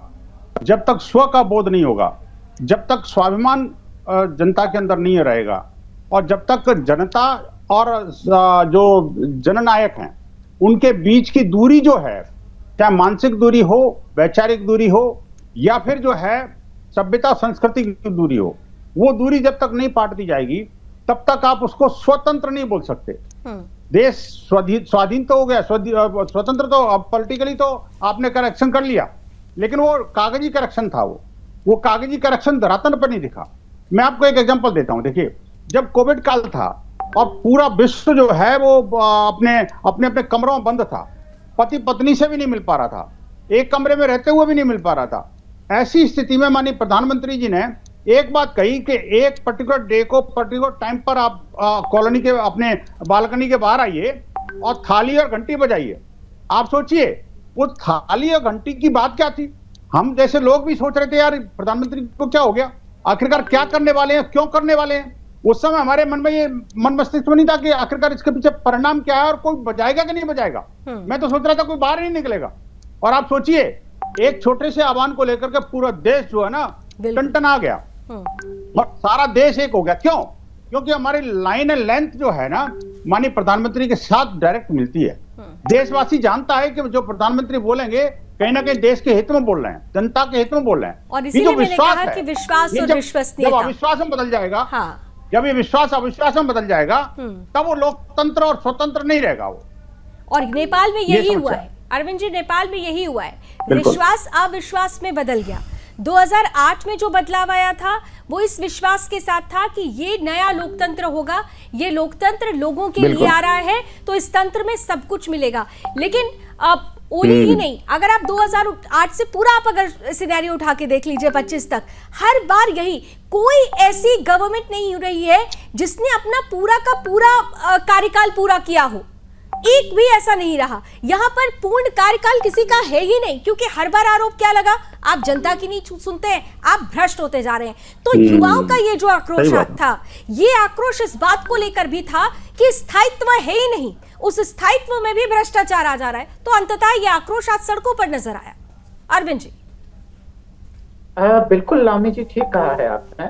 जब तक स्व का बोध नहीं होगा, जब तक स्वाभिमान जनता के अंदर नहीं रहेगा, और जब तक जनता और जो जननायक हैं उनके बीच की दूरी जो है, चाहे मानसिक दूरी हो, वैचारिक दूरी हो, या फिर जो है सभ्यता संस्कृति की दूरी हो, वो दूरी जब तक नहीं पाट दी जाएगी तब तक आप उसको स्वतंत्र नहीं बोल सकते। देश स्वाधीन तो हो गया, स्वतंत्र तो अब पॉलिटिकली तो आपने करेक्शन कर लिया, लेकिन वो कागजी करेक्शन था, वो कागजी करेक्शन धरातल पर नहीं दिखा। मैं आपको एक एग्जांपल देता हूं, देखिए जब कोविड काल था और पूरा विश्व जो है वो अपने अपने कमरों में बंद था, पति पत्नी से भी नहीं मिल पा रहा था, एक कमरे में रहते हुए भी नहीं मिल पा रहा था, ऐसी स्थिति में माननीय प्रधानमंत्री जी ने एक बात कही कि एक पर्टिकुलर डे को पर्टिकुलर टाइम पर आप कॉलोनी के अपने बालकनी के बाहर आइए और थाली और घंटी बजाइए। आप सोचिए वो थाली और घंटी की बात क्या थी। हम जैसे लोग भी सोच रहे थे यार प्रधानमंत्री को क्या हो गया, आखिरकार क्या करने वाले हैं, क्यों करने वाले हैं। उस समय हमारे मन में ये मन मस्तिष्क में नहीं था कि आखिरकार इसके पीछे परिणाम क्या है और कोई बजाएगा कि नहीं बजाएगा। मैं तो सोच रहा था कोई बाहर ही नहीं निकलेगा, और आप सोचिए एक छोटे से आह्वान को लेकर के पूरा देश जो है ना टन आ गया और सारा देश एक हो गया। क्यों? क्योंकि हमारी लाइन एंड लेंथ जो है ना माननीय प्रधानमंत्री के साथ डायरेक्ट मिलती है। देशवासी जानता है कि जो प्रधानमंत्री बोलेंगे कहीं ना कहीं देश के हित में बोल रहे हैं, जनता के हित में बोल रहे हैं। और इसीलिए मैंने कहा कि विश्वास और विश्वसनीयता, जब अविश्वास में बदल जाएगा, हाँ। जब ये विश्वास अविश्वास में बदल जाएगा तब वो लोकतंत्र और स्वतंत्र नहीं रहेगा वो। और नेपाल में यही हुआ है अरविंद जी, नेपाल में यही हुआ है, विश्वास अविश्वास में बदल गया। 2008 में जो बदलाव आया था वो इस विश्वास के साथ था कि ये नया लोकतंत्र होगा, ये लोकतंत्र लोगों के लिए आ रहा है तो इस तंत्र में सब कुछ मिलेगा। लेकिन अब ओली ही नहीं, अगर आप 2008 से पूरा आप अगर सिनेरियो उठा के देख लीजिए 25 तक, हर बार यही, कोई ऐसी गवर्नमेंट नहीं हो रही है जिसने अपना पूरा का पूरा कार्यकाल पूरा किया हो, एक भी ऐसा नहीं रहा। यहाँ पर पूर्ण कार्यकाल किसी का है ही नहीं, क्योंकि हर बार आरोप क्या लगा, आप जनता की नहीं सुनते हैं, आप भ्रष्ट होते जा रहे हैं। तो युवाओं का ये जो आक्रोश था, ये आक्रोश इस बात को लेकर भी था कि स्थायित्व है ही नहीं, उस स्थायित्व में भी भ्रष्टाचार आ जा रहा है। तो अंततः ये आक्रोश आज सड़कों पर नजर आया। अरविंद जी। बिल्कुल लावनी जी, ठीक कहा है आपने,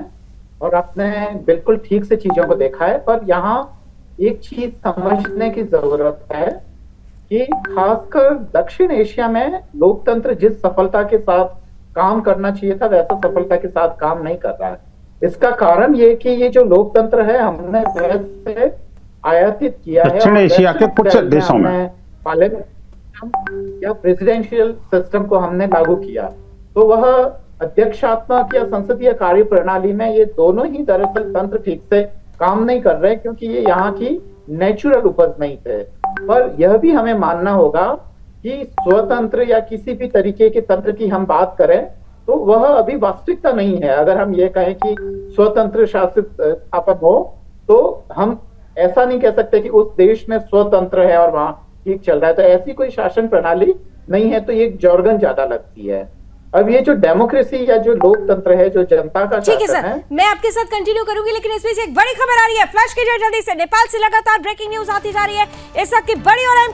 और आपने बिल्कुल ठीक से चीजों को देखा है। पर यहाँ एक चीज समझने की जरूरत है कि खासकर दक्षिण एशिया में लोकतंत्र जिस सफलता के साथ काम करना चाहिए था वैसा सफलता के साथ काम नहीं कर रहा है। इसका कारण ये कि ये जो लोकतंत्र है हमने से आयातित किया है दक्षिण एशिया के कुछ देशों में पार्लियामेंट या प्रेसिडेंशियल सिस्टम को हमने लागू किया, तो वह अध्यक्षात्मक या संसदीय कार्य प्रणाली में ये दोनों ही दरअसल तंत्र ठीक से काम नहीं कर रहे, क्योंकि ये यहाँ की नेचुरल उपज नहीं थे। पर यह भी हमें मानना होगा कि स्वतंत्र या किसी भी तरीके के तंत्र की हम बात करें तो वह अभी वास्तविकता नहीं है। अगर हम ये कहें कि स्वतंत्र शासित स्थापन हो तो हम ऐसा नहीं कह सकते कि उस देश में स्वतंत्र है और वहां ठीक चल रहा है। तो ऐसी कोई शासन प्रणाली नहीं है, तो ये जॉर्गन ज्यादा लगती है। अब ये जो डेमोक्रेसी या जो लोकतंत्र है, जो जनता का ठीक है शासन सर, है, मैं आपके साथ कंटिन्यू करूंगी, लेकिन इसमें से एक बड़ी खबर आ रही है, फ्लैश कीजिए जल्दी से। नेपाल से लगातार ब्रेकिंग न्यूज आती जा रही है। इस वक्त की बड़ी और अहम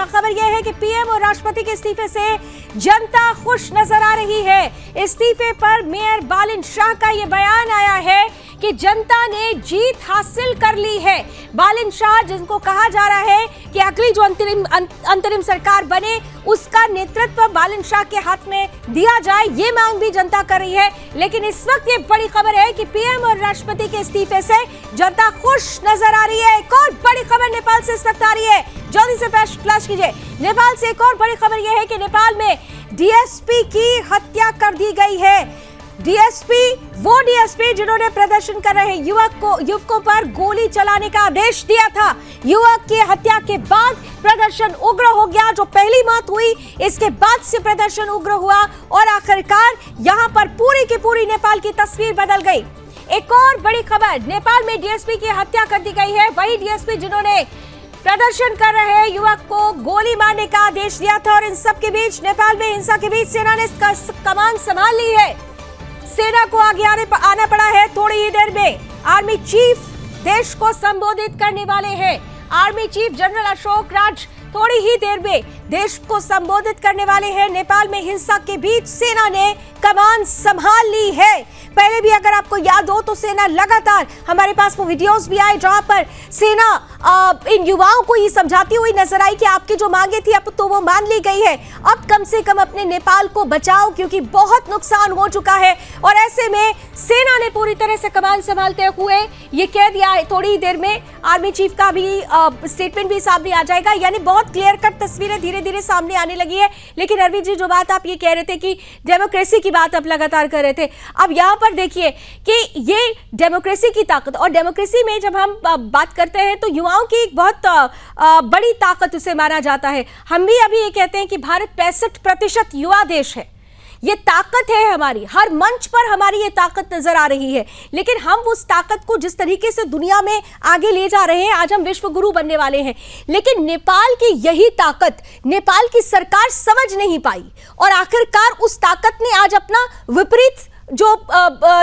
खबर यह है कि पीएम और राष्ट्रपति के इस्तीफे से जनता खुश नजर आ रही है। इस्तीफे पर मेयर बालिन शाह का यह बयान आया है कि जनता ने जीत हासिल कर ली है। बालिन शाह, जिनको कहा जा रहा है कि अगली जो अंतरिम सरकार बने उसका नेतृत्व बालिन शाह के हाथ में दिया जाए, ये मांग भी जनता कर रही है। लेकिन इस वक्त ये बड़ी खबर है कि पीएम और राष्ट्रपति के इस्तीफे से जनता खुश नजर आ रही है। एक और बड़ी खबर नेपाल से इस वक्त आ रही है, जल्दी से फ्लैश कीजिए। नेपाल से एक और बड़ी खबर यह है कि नेपाल में डीएसपी की हत्या कर दी गई है। डीएसपी, वो डीएसपी जिन्होंने प्रदर्शन कर रहे युवकों पर गोली चलाने का आदेश दिया था। युवक की हत्या के बाद प्रदर्शन उग्र हो गया। जो पहली मौत हुई, इसके बाद से प्रदर्शन उग्र हुआ और आखिरकार यहां पर पूरी की पूरी नेपाल की तस्वीर बदल गई। एक और बड़ी खबर, नेपाल में डीएसपी की हत्या कर दी गई है। वही डीएसपी जिन्होंने प्रदर्शन कर रहे युवक को गोली मारने का आदेश दिया था। और इन सब के बीच, नेपाल में हिंसा के बीच सेना ने कमान संभाल ली है। सेना को आगे आना पड़ा है। थोड़ी ही देर में आर्मी चीफ देश को संबोधित करने वाले हैं। Army chief general Ashok Raj थोड़ी ही देर में देश को संबोधित करने वाले हैं। नेपाल में हिंसा के बीच सेना ने कमान संभाल ली है। पहले भी अगर आपको याद हो तो सेना लगातार, हमारे पास वो वीडियोस भी आए जहां पर सेना इन युवाओं को ये समझाती हुई नजर आई कि आपकी जो मांगे थी अब तो वो मान ली गई है, अब कम से कम अपने नेपाल को बचाओ क्योंकि बहुत नुकसान हो चुका है। और ऐसे में सेना ने पूरी तरह से कमान संभालते हुए ये कह दिया है। थोड़ी ही देर में आर्मी चीफ का भी स्टेटमेंट भी सामने आ जाएगा। यानी बहुत क्लियर कट तस्वीरें धीरे धीरे सामने आने लगी है। लेकिन अरविंद जी, जो बात आप ये कह रहे थे कि डेमोक्रेसी की बात आप लगातार कर रहे थे, अब यहाँ पर देखिए कि ये डेमोक्रेसी की ताकत, और डेमोक्रेसी में जब हम बात करते हैं तो युवाओं की एक बहुत बड़ी ताकत उसे माना जाता है। हम भी अभी ये कहते हैं कि भारत 65% युवा देश है। ये ताकत है हमारी, हर मंच पर हमारी ये ताकत नजर आ रही है। लेकिन हम उस ताकत को जिस तरीके से दुनिया में आगे ले जा रहे हैं, आज हम विश्व गुरु बनने वाले हैं। लेकिन नेपाल की यही ताकत नेपाल की सरकार समझ नहीं पाई और आखिरकार उस ताकत ने आज अपना विपरीत जो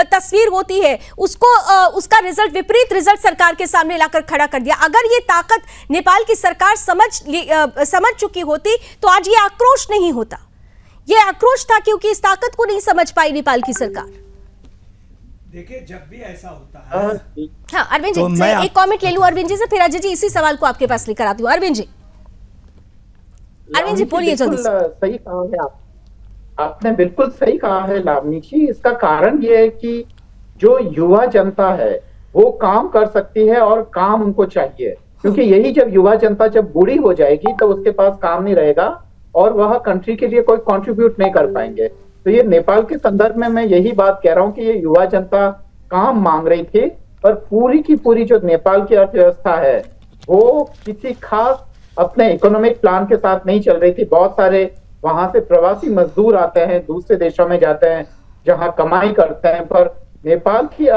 तस्वीर होती है उसका रिजल्ट, विपरीत रिजल्ट सरकार के सामने लाकर खड़ा कर दिया। अगर ये ताकत नेपाल की सरकार समझ चुकी होती तो आज ये आक्रोश नहीं होता। ये आक्रोश था क्योंकि इस ताकत को नहीं समझ पाई नेपाल की सरकार। देखिए, जब भी ऐसा होता है, हाँ अरविंद जी, तो मैं एक कमेंट ले लूं अरविंद जी से, फिर अजय जी इसी सवाल को आपके पास लेकर आती हूँ। अरविंद जी बोलिए जल्दी से। सही कहा है आपने बिल्कुल सही कहा है लावनी जी। इसका कारण ये है कि जो युवा जनता है वो काम कर सकती है और काम उनको चाहिए, क्योंकि यही जब युवा जनता जब बूढ़ी हो जाएगी तो उसके पास काम नहीं रहेगा और वह कंट्री के लिए कोई कंट्रीब्यूट नहीं कर पाएंगे। तो ये नेपाल के संदर्भ में मैं यही बात कह रहा हूँ कि ये युवा जनता काम मांग रही थी और पूरी की पूरी जो नेपाल की अर्थव्यवस्था है वो किसी खास अपने इकोनॉमिक प्लान के साथ नहीं चल रही थी। बहुत सारे वहां से प्रवासी मजदूर आते हैं, दूसरे देशों में जाते हैं जहां कमाई करते हैं, पर नेपाल की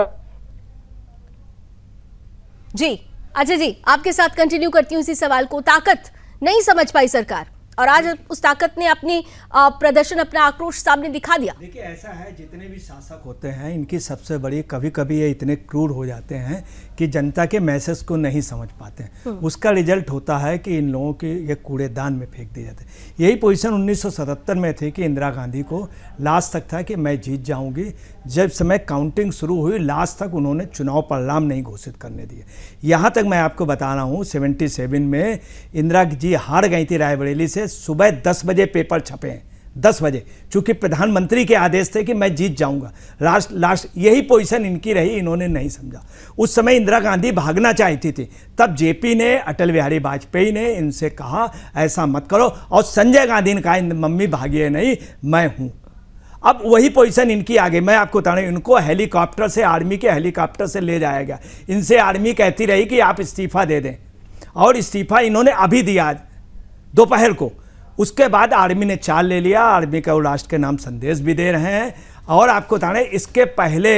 जी अजय जी आपके साथ कंटिन्यू करती हूँ इसी सवाल को। ताकत नहीं समझ पाई सरकार और आज उस ताकत ने अपनी प्रदर्शन, अपना आक्रोश सामने दिखा दिया। देखिए, ऐसा है, जितने भी शासक होते हैं इनकी सबसे बड़ी, कभी कभी ये इतने क्रूर हो जाते हैं कि जनता के मैसेज को नहीं समझ पाते हैं। उसका रिजल्ट होता है कि इन लोगों के ये कूड़ेदान में फेंक दिए जाते हैं। यही पोजीशन 1977 में थी कि इंदिरा गांधी को लास्ट तक था कि मैं जीत जाऊंगी। जब समय काउंटिंग शुरू हुई, लास्ट तक उन्होंने चुनाव परिणाम नहीं घोषित करने दिए। यहाँ तक मैं आपको बता रहा हूँ 77 में इंदिरा जी हार गई थी रायबरेली से। सुबह 10 बजे पेपर छपे हैं, 10 बजे, चूंकि प्रधानमंत्री के आदेश थे कि मैं जीत जाऊंगा। लास्ट यही पोजीशन इनकी रही, इन्होंने नहीं समझा। उस समय इंदिरा गांधी भागना चाहती थी, तब जेपी ने, अटल बिहारी वाजपेयी ने इनसे कहा ऐसा मत करो, और संजय गांधी ने कहा मम्मी भागिए नहीं, मैं हूं। अब वही पोजीशन इनकी आ गई। मैं आपको बता रहा हूं, इनको हेलीकॉप्टर से, आर्मी के हेलीकॉप्टर से ले जाया गया। इनसे आर्मी कहती रही कि आप इस्तीफा दे दें, और इस्तीफा इन्होंने अभी दिया दोपहर को। उसके बाद आर्मी ने चाल ले लिया, आर्मी का वो राष्ट्र के नाम संदेश भी दे रहे हैं। और आपको बता रहे इसके पहले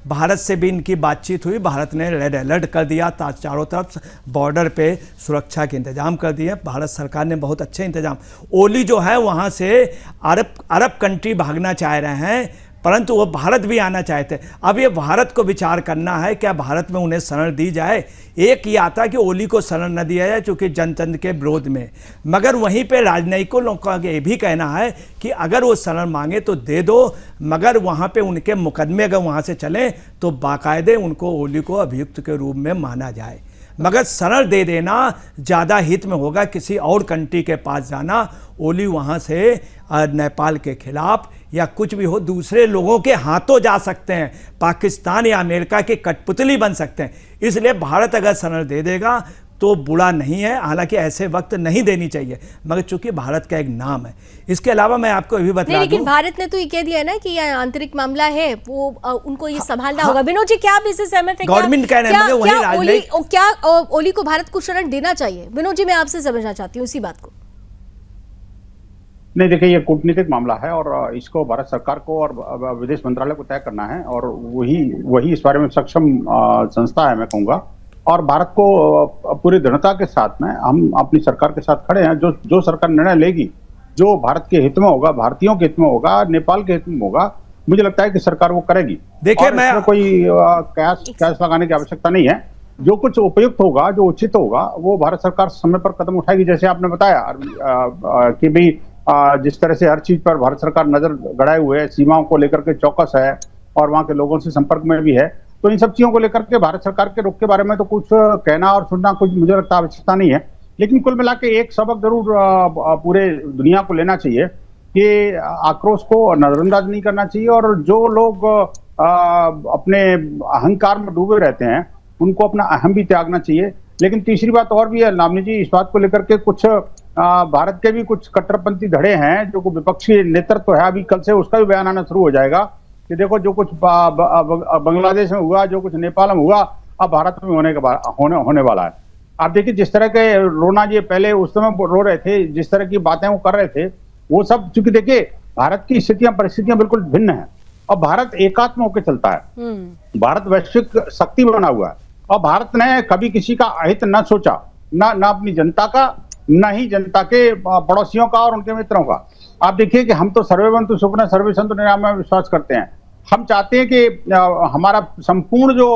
भारत से भी इनकी बातचीत हुई, भारत ने रेड अलर्ट कर दिया, चारों तरफ बॉर्डर पे सुरक्षा के इंतजाम कर दिए, भारत सरकार ने बहुत अच्छे इंतजाम। ओली जो है वहाँ से अरब कंट्री भागना चाह रहे हैं, परंतु वो भारत भी आना चाहते। अब ये भारत को विचार करना है, क्या भारत में उन्हें शरण दी जाए। एक ये आता कि ओली को शरण न दिया जाए चूँकि जनतंत्र के विरोध में, मगर वहीं पे राजनयिकों लोगों का ये भी कहना है कि अगर वो शरण मांगे तो दे दो, मगर वहाँ पे उनके मुकदमे अगर वहाँ से चलें तो बाकायदे उनको ओली को अभियुक्त के रूप में माना जाए। मगर शरण दे देना ज़्यादा हित में होगा, किसी और कंट्री के पास जाना। ओली वहाँ से नेपाल के खिलाफ या कुछ भी हो दूसरे लोगों के हाथों जा सकते हैं, पाकिस्तान या अमेरिका की कठपुतली बन सकते हैं। इसलिए भारत अगर शरण दे देगा तो बुरा नहीं है, हालांकि ऐसे वक्त नहीं देनी चाहिए, मगर चूंकि भारत का एक नाम है। इसके अलावा मैं आपको ये भी बता दूं, लेकिन भारत ने तो ये कह दिया है ना कि यह आंतरिक मामला है, वो उनको ये संभालना होगा। विनोद जी, क्या आप इससे सहमत हैं? गवर्नमेंट कह रहे हैं मगर वही राजनीतिक, क्या ओली को भारत को शरण देना चाहिए? विनोद जी, मैं आपसे समझना चाहती हूँ इसी बात को। नहीं, देखिए, ये कूटनीतिक मामला है और इसको भारत सरकार को और विदेश मंत्रालय को तय करना है, और वही इस बारे में सक्षम संस्था है, मैं कहूँगा। और भारत को पूरी दृढ़ता के साथ में हम अपनी सरकार के साथ खड़े हैं। जो सरकार निर्णय लेगी, जो भारत के हित में होगा, भारतीयों के हित में होगा, नेपाल के हित में होगा, मुझे लगता है कि सरकार वो करेगी। देखिए, मैं कोई कैश लगाने की आवश्यकता नहीं है। जो कुछ उपयुक्त होगा, जो उचित होगा, वो भारत सरकार समय पर कदम उठाएगी। जैसे आपने बताया कि भाई जिस तरह से हर चीज पर भारत सरकार नजर गड़ाए हुए है, सीमाओं को लेकर के चौकस है और वहां के लोगों से संपर्क में भी है, तो इन सब चीजों को लेकर के भारत सरकार के रुख के बारे में तो कुछ कहना और सुनना कुछ मुझे लगता है आवश्यकता नहीं है। लेकिन कुल मिला के एक सबक जरूर पूरे दुनिया को लेना चाहिए कि आक्रोश को नजरअंदाज नहीं करना चाहिए, और जो लोग अपने अहंकार में डूबे रहते हैं उनको अपना अहम भी त्यागना चाहिए। लेकिन तीसरी बात और भी है लावनी जी, इस बात को लेकर के कुछ भारत के भी कुछ कट्टरपंथी धड़े हैं, जो विपक्षी नेतृत्व है, अभी कल से उसका भी बयान आना शुरू हो जाएगा कि देखो जो कुछ बांग्लादेश में हुआ, जो कुछ नेपाल में हुआ, अब भारत में होने वाला है। आप देखिए, जिस तरह के रोना जी पहले उस समय रो रहे थे, जिस तरह की बातें वो कर रहे थे, वो सब चूंकि देखिए भारत की परिस्थितियां बिल्कुल भिन्न है, और भारत एकात्म होकर चलता है। भारत वैश्विक शक्ति बना हुआ है, और भारत ने कभी किसी का अहित न सोचा, ना अपनी जनता का, न ही जनता के पड़ोसियों का और उनके मित्रों का। आप देखिए कि हम तो सर्वेभवन्तु सुखिनः सर्वे सन्तु निरामया में विश्वास करते हैं। हम चाहते हैं कि हमारा संपूर्ण जो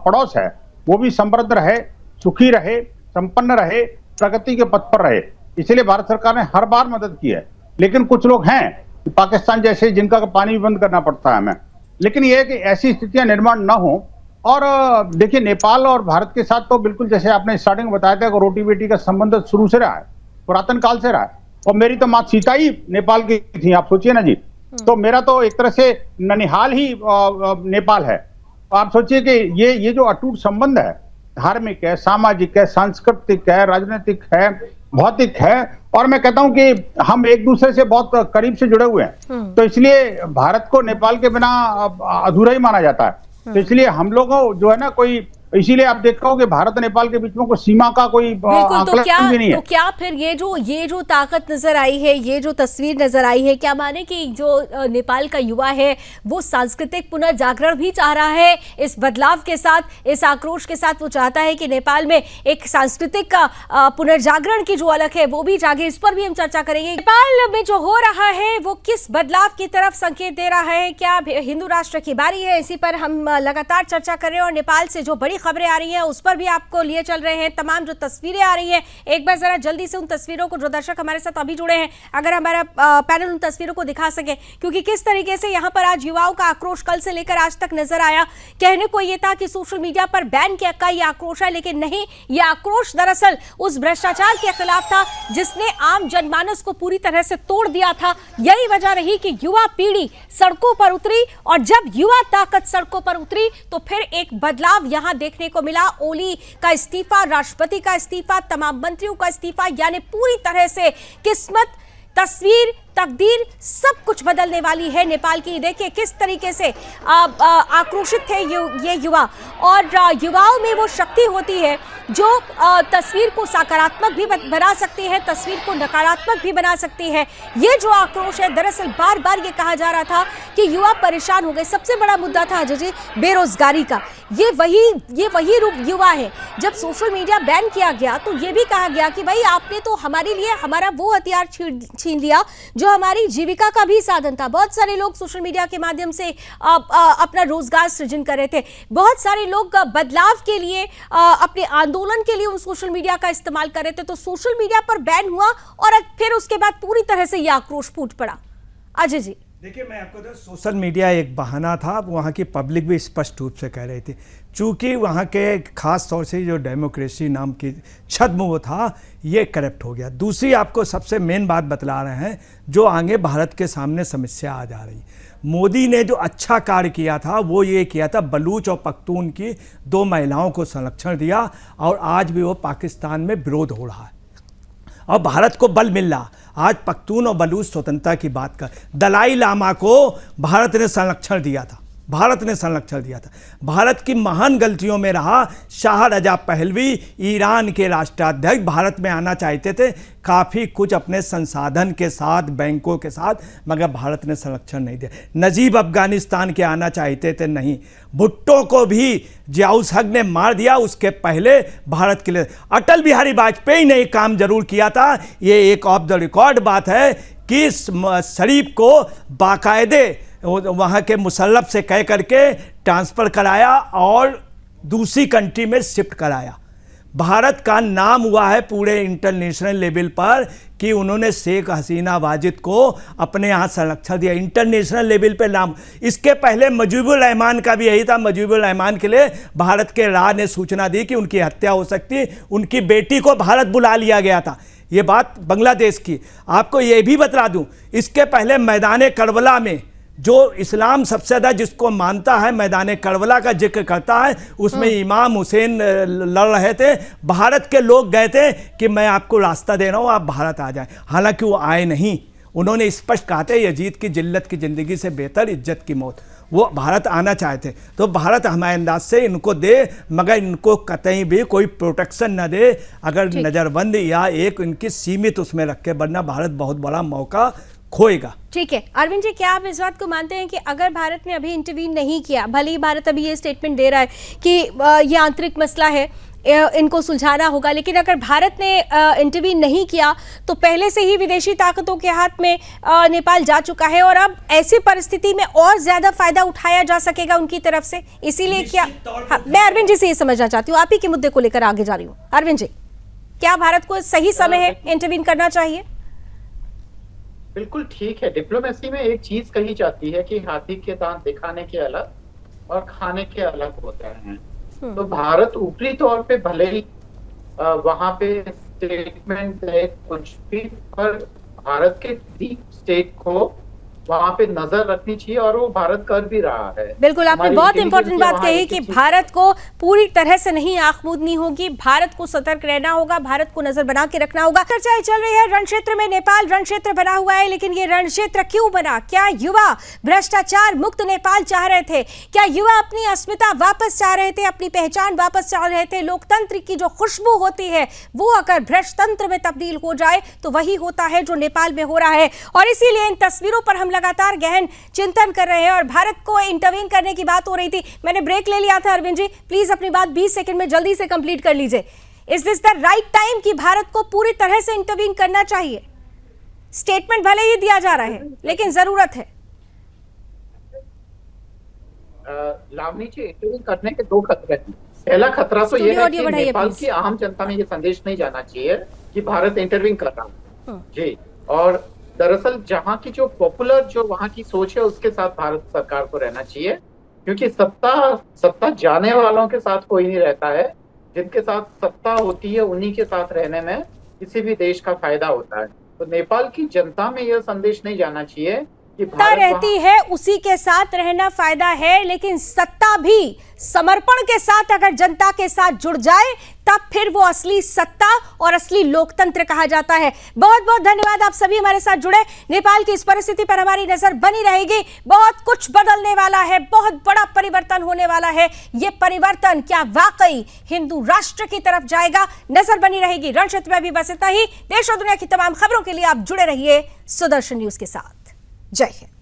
पड़ोस है वो भी समृद्ध रहे, सुखी रहे, संपन्न रहे, प्रगति के पथ पर रहे। इसलिए भारत सरकार ने हर बार मदद की है। लेकिन कुछ लोग हैं पाकिस्तान जैसे, जिनका पानी भी बंद करना पड़ता है हमें। लेकिन यह है कि ऐसी स्थितियां निर्माण न हो। और देखिए, नेपाल और भारत के साथ तो बिल्कुल जैसे आपने स्टार्टिंग में बताया था कि रोटी बेटी का संबंध शुरू से रहा है, पुरातन काल से रहा है। और मेरी तो माँ सीता ही नेपाल की थी, आप सोचिए ना जी। तो मेरा तो एक तरह से ननिहाल ही नेपाल है। आप सोचिए कि ये जो अटूट संबंध है, धार्मिक है, सामाजिक है, सांस्कृतिक है, राजनीतिक है, भौतिक है, और मैं कहता हूं कि हम एक दूसरे से बहुत करीब से जुड़े हुए हैं। तो इसलिए भारत को नेपाल के बिना अधूरा ही माना जाता है। तो इसलिए हम लोगों जो है ना, कोई, इसीलिए आप देखो कि भारत नेपाल के बीच में कोई सीमा का कोई आंकलन भी नहीं है। तो क्या फिर ये जो ताकत नजर आई है, ये जो तस्वीर नजर आई है, क्या माने कि जो नेपाल का युवा है वो सांस्कृतिक पुनर्जागरण भी चाह रहा है? इस बदलाव के साथ, इस आक्रोश के साथ वो चाहता है कि नेपाल में एक सांस्कृतिक का पुनर्जागरण की जो अलग है वो भी जागे। इस पर भी हम चर्चा करेंगे। नेपाल में जो हो रहा है वो किस बदलाव की तरफ संकेत दे रहा है? क्या हिंदू राष्ट्र की बारी है? इसी पर हम लगातार चर्चा कर रहे हैं, और नेपाल से जो बड़ी खबरें आ रही हैं उस पर भी आपको लिए चल रहे हैं। तमाम जो तस्वीरें आ रही हैं, एक बार जरा जल्दी से उन तस्वीरों को, जो दर्शक हमारे साथ अभी जुड़े हैं, अगर हमारा पैनल उन तस्वीरों को दिखा सके, क्योंकि किस तरीके से यहाँ पर आज युवाओं का आक्रोश कल से लेकर आज तक नजर आया। कहने को ये था कि सोशल मीडिया पर बैन किया का ये आक्रोश है, लेकिन नहीं, ये आक्रोश दरअसल उस भ्रष्टाचार के खिलाफ था जिसने आम जनमानस को पूरी तरह से तोड़ दिया था। यही वजह रही कि युवा पीढ़ी सड़कों पर उतरी, और जब युवा ताकत सड़कों पर उतरी तो फिर एक बदलाव यहां देखने को मिला। ओली का इस्तीफा, राष्ट्रपति का इस्तीफा, तमाम मंत्रियों का इस्तीफा, यानी पूरी तरह से किस्मत तस्वीर, तकदीर सब कुछ बदलने वाली है नेपाल की। देखिए किस तरीके से आक्रोशित थे ये युवा, और युवाओं में वो शक्ति होती है जो तस्वीर को सकारात्मक भी बना सकती है, तस्वीर को नकारात्मक भी बना सकती है। ये जो आक्रोश है, दरअसल बार बार ये कहा जा रहा था कि युवा परेशान हो गए। सबसे बड़ा मुद्दा था अजय जी बेरोजगारी का। ये वही युवा है। जब सोशल मीडिया बैन किया गया तो ये भी कहा गया कि भाई आपने तो हमारे लिए हमारा वो हथियार छीन लिया जो हमारी जीविका का भी साधन था। बहुत सारे लोग सोशल मीडिया के माध्यम से अपना रोजगार सृजन कर रहे थे। बहुत सारे लोग बदलाव के लिए अपने आंदोलन के लिए उन सोशल मीडिया का इस्तेमाल कर रहे थे। तो सोशल मीडिया पर बैन हुआ और फिर उसके बाद पूरी तरह से यह आक्रोश फूट पड़ा। अजय जी देखिए, मैं आपको तो सोशल मीडिया एक बहाना था, वहाँ की पब्लिक भी स्पष्ट रूप से कह रही थी। चूँकि वहाँ के खास तौर से जो डेमोक्रेसी नाम की छद्म वो था, ये करप्ट हो गया। दूसरी आपको सबसे मेन बात बतला रहे हैं जो आगे भारत के सामने समस्या आ जा रही। मोदी ने जो अच्छा कार्य किया था वो ये किया था, बलूच और पख्तून की 2 महिलाओं को संरक्षण दिया, और आज भी वो पाकिस्तान में विरोध हो रहा है और भारत को बल मिल रहा। आज पख्तून और बलूच स्वतंत्रता की बात कर, दलाई लामा को भारत ने संरक्षण दिया था, भारत ने संरक्षण दिया था। भारत की महान गलतियों में रहा शाह रजा पहलवी, ईरान के राष्ट्राध्यक्ष भारत में आना चाहते थे काफ़ी कुछ अपने संसाधन के साथ, बैंकों के साथ, मगर भारत ने संरक्षण नहीं दिया। नजीब अफगानिस्तान के आना चाहते थे, नहीं। भुट्टो को भी जियाउल हक ने मार दिया, उसके पहले भारत के लिए अटल बिहारी वाजपेयी ने एक काम जरूर किया था। ये एक ऑफ द रिकॉर्ड बात है कि शरीफ को बाकायदे वहाँ के मुसल्लफ से कह करके ट्रांसफ़र कराया और दूसरी कंट्री में शिफ्ट कराया। भारत का नाम हुआ है पूरे इंटरनेशनल लेवल पर कि उन्होंने शेख हसीना वाजिद को अपने यहाँ संरक्षण दिया, इंटरनेशनल लेवल पे नाम। इसके पहले मुजीबुर रहमान का भी यही था। मुजीबुर रहमान के लिए भारत के राह ने सूचना दी कि उनकी हत्या हो सकती, उनकी बेटी को भारत बुला लिया गया था। ये बात बांग्लादेश की। आपको ये भी बता दूं, इसके पहले मैदान करबला में जो इस्लाम सबसे ज़्यादा जिसको मानता है, मैदान करबला का जिक्र करता है, उसमें इमाम हुसैन लड़ रहे थे। भारत के लोग गए थे कि मैं आपको रास्ता दे रहा हूँ, आप भारत आ जाएं। हालांकि वो आए नहीं। उन्होंने स्पष्ट कहा था यजीद की जिल्लत की ज़िंदगी से बेहतर इज्जत की मौत। वो भारत आना चाहते तो भारत हमारे अंदाज से इनको दे, मगर इनको कतई भी कोई प्रोटेक्शन न दे, अगर नज़रबंद या एक इनकी सीमित उसमें रखे, वरना भारत बहुत बड़ा मौका खोएगा। ठीक है अरविंद जी, क्या आप इस बात को मानते हैं कि अगर भारत ने अभी इंटरवीन नहीं किया, भले ही भारत अभी ये स्टेटमेंट दे रहा है कि ये आंतरिक मसला है, इनको सुलझाना होगा, लेकिन अगर भारत ने इंटरवीन नहीं किया तो पहले से ही विदेशी ताकतों के हाथ में नेपाल जा चुका है और अब ऐसी परिस्थिति में और ज्यादा फायदा उठाया जा सकेगा उनकी तरफ से। इसीलिए क्या मैं अरविंद जी से ये समझना चाहती हूँ, आप ही के मुद्दे को लेकर आगे जा रही हूँ। अरविंद जी, क्या भारत को सही समय है इंटरवीन करना चाहिए? बिल्कुल ठीक है। डिप्लोमेसी में एक चीज कही जाती है कि हाथी के दांत दिखाने के अलग और खाने के अलग होते हैं। तो भारत ऊपरी तौर पे भले ही वहां पे स्टेटमेंट है कुछ भी, पर भारत के डीप स्टेट को वहां पे नजर रखनी चाहिए और वो भारत कर भी रहा है। बिल्कुल, आपने बहुत इंपॉर्टेंट बात कही कि भारत को पूरी तरह से नहीं आंख मूंदनी होगी, भारत को सतर्क रहना होगा, भारत को नजर बना के रखना होगा। चर्चाएं चल रही है रण क्षेत्र में, नेपाल रण क्षेत्र बना हुआ है, लेकिन ये रण क्षेत्र क्यों बना? क्या युवा भ्रष्टाचार मुक्त नेपाल चाह रहे थे? क्या युवा अपनी अस्मिता वापस चाह रहे थे, अपनी पहचान वापस चाह रहे थे? लोकतंत्र की जो खुशबू होती है वो अगर भ्रष्टतंत्र में तब्दील हो जाए तो वही होता है जो नेपाल में हो रहा है। और इसीलिए इन तस्वीरों पर हम लगातार गहन चिंतन कर रहे हैं और भारत को इंटरवीन करने की बात हो रही थी। मैंने ब्रेक ले लिया था। अरविंद जी प्लीज अपनी बात 20 सेकंड में जल्दी से कंप्लीट कर लीजिए। Is this the right time कि भारत को पूरी तरह से इंटरवीन करना चाहिए? स्टेटमेंट भले ही दिया जा रहा है लेकिन जरूरत है। लावनी जी, इंटरवीन करने के 2 खतरे हैं। पहला खतरा तो ये है कि नेपाल की आम जनता में ये संदेश नहीं जाना चाहिए कि भारत इंटरवीन कर रहा है जी। और दरअसल जहां की जो पॉपुलर जो वहां की सोच है उसके साथ भारत सरकार को रहना चाहिए, क्योंकि सत्ता जाने वालों के साथ कोई नहीं रहता है। जिनके साथ सत्ता होती है उन्हीं के साथ रहने में किसी भी देश का फायदा होता है। तो नेपाल की जनता में यह संदेश नहीं जाना चाहिए कि सत्ता रहती है, उसी के साथ रहना फायदा है, लेकिन सत्ता भी समर्पण के साथ अगर जनता के साथ जुड़ जाए तब फिर वो असली सत्ता और असली लोकतंत्र कहा जाता है। बहुत बहुत धन्यवाद, आप सभी हमारे साथ जुड़े। नेपाल की इस परिस्थिति पर हमारी नजर बनी रहेगी। बहुत कुछ बदलने वाला है, बहुत बड़ा परिवर्तन होने वाला है। ये परिवर्तन क्या वाकई हिंदू राष्ट्र की तरफ जाएगा, नजर बनी रहेगी। रण क्षेत्र में अभी बस इतना ही। देश और दुनिया की तमाम खबरों के लिए आप जुड़े रहिए सुदर्शन न्यूज के साथ। जय हिंद।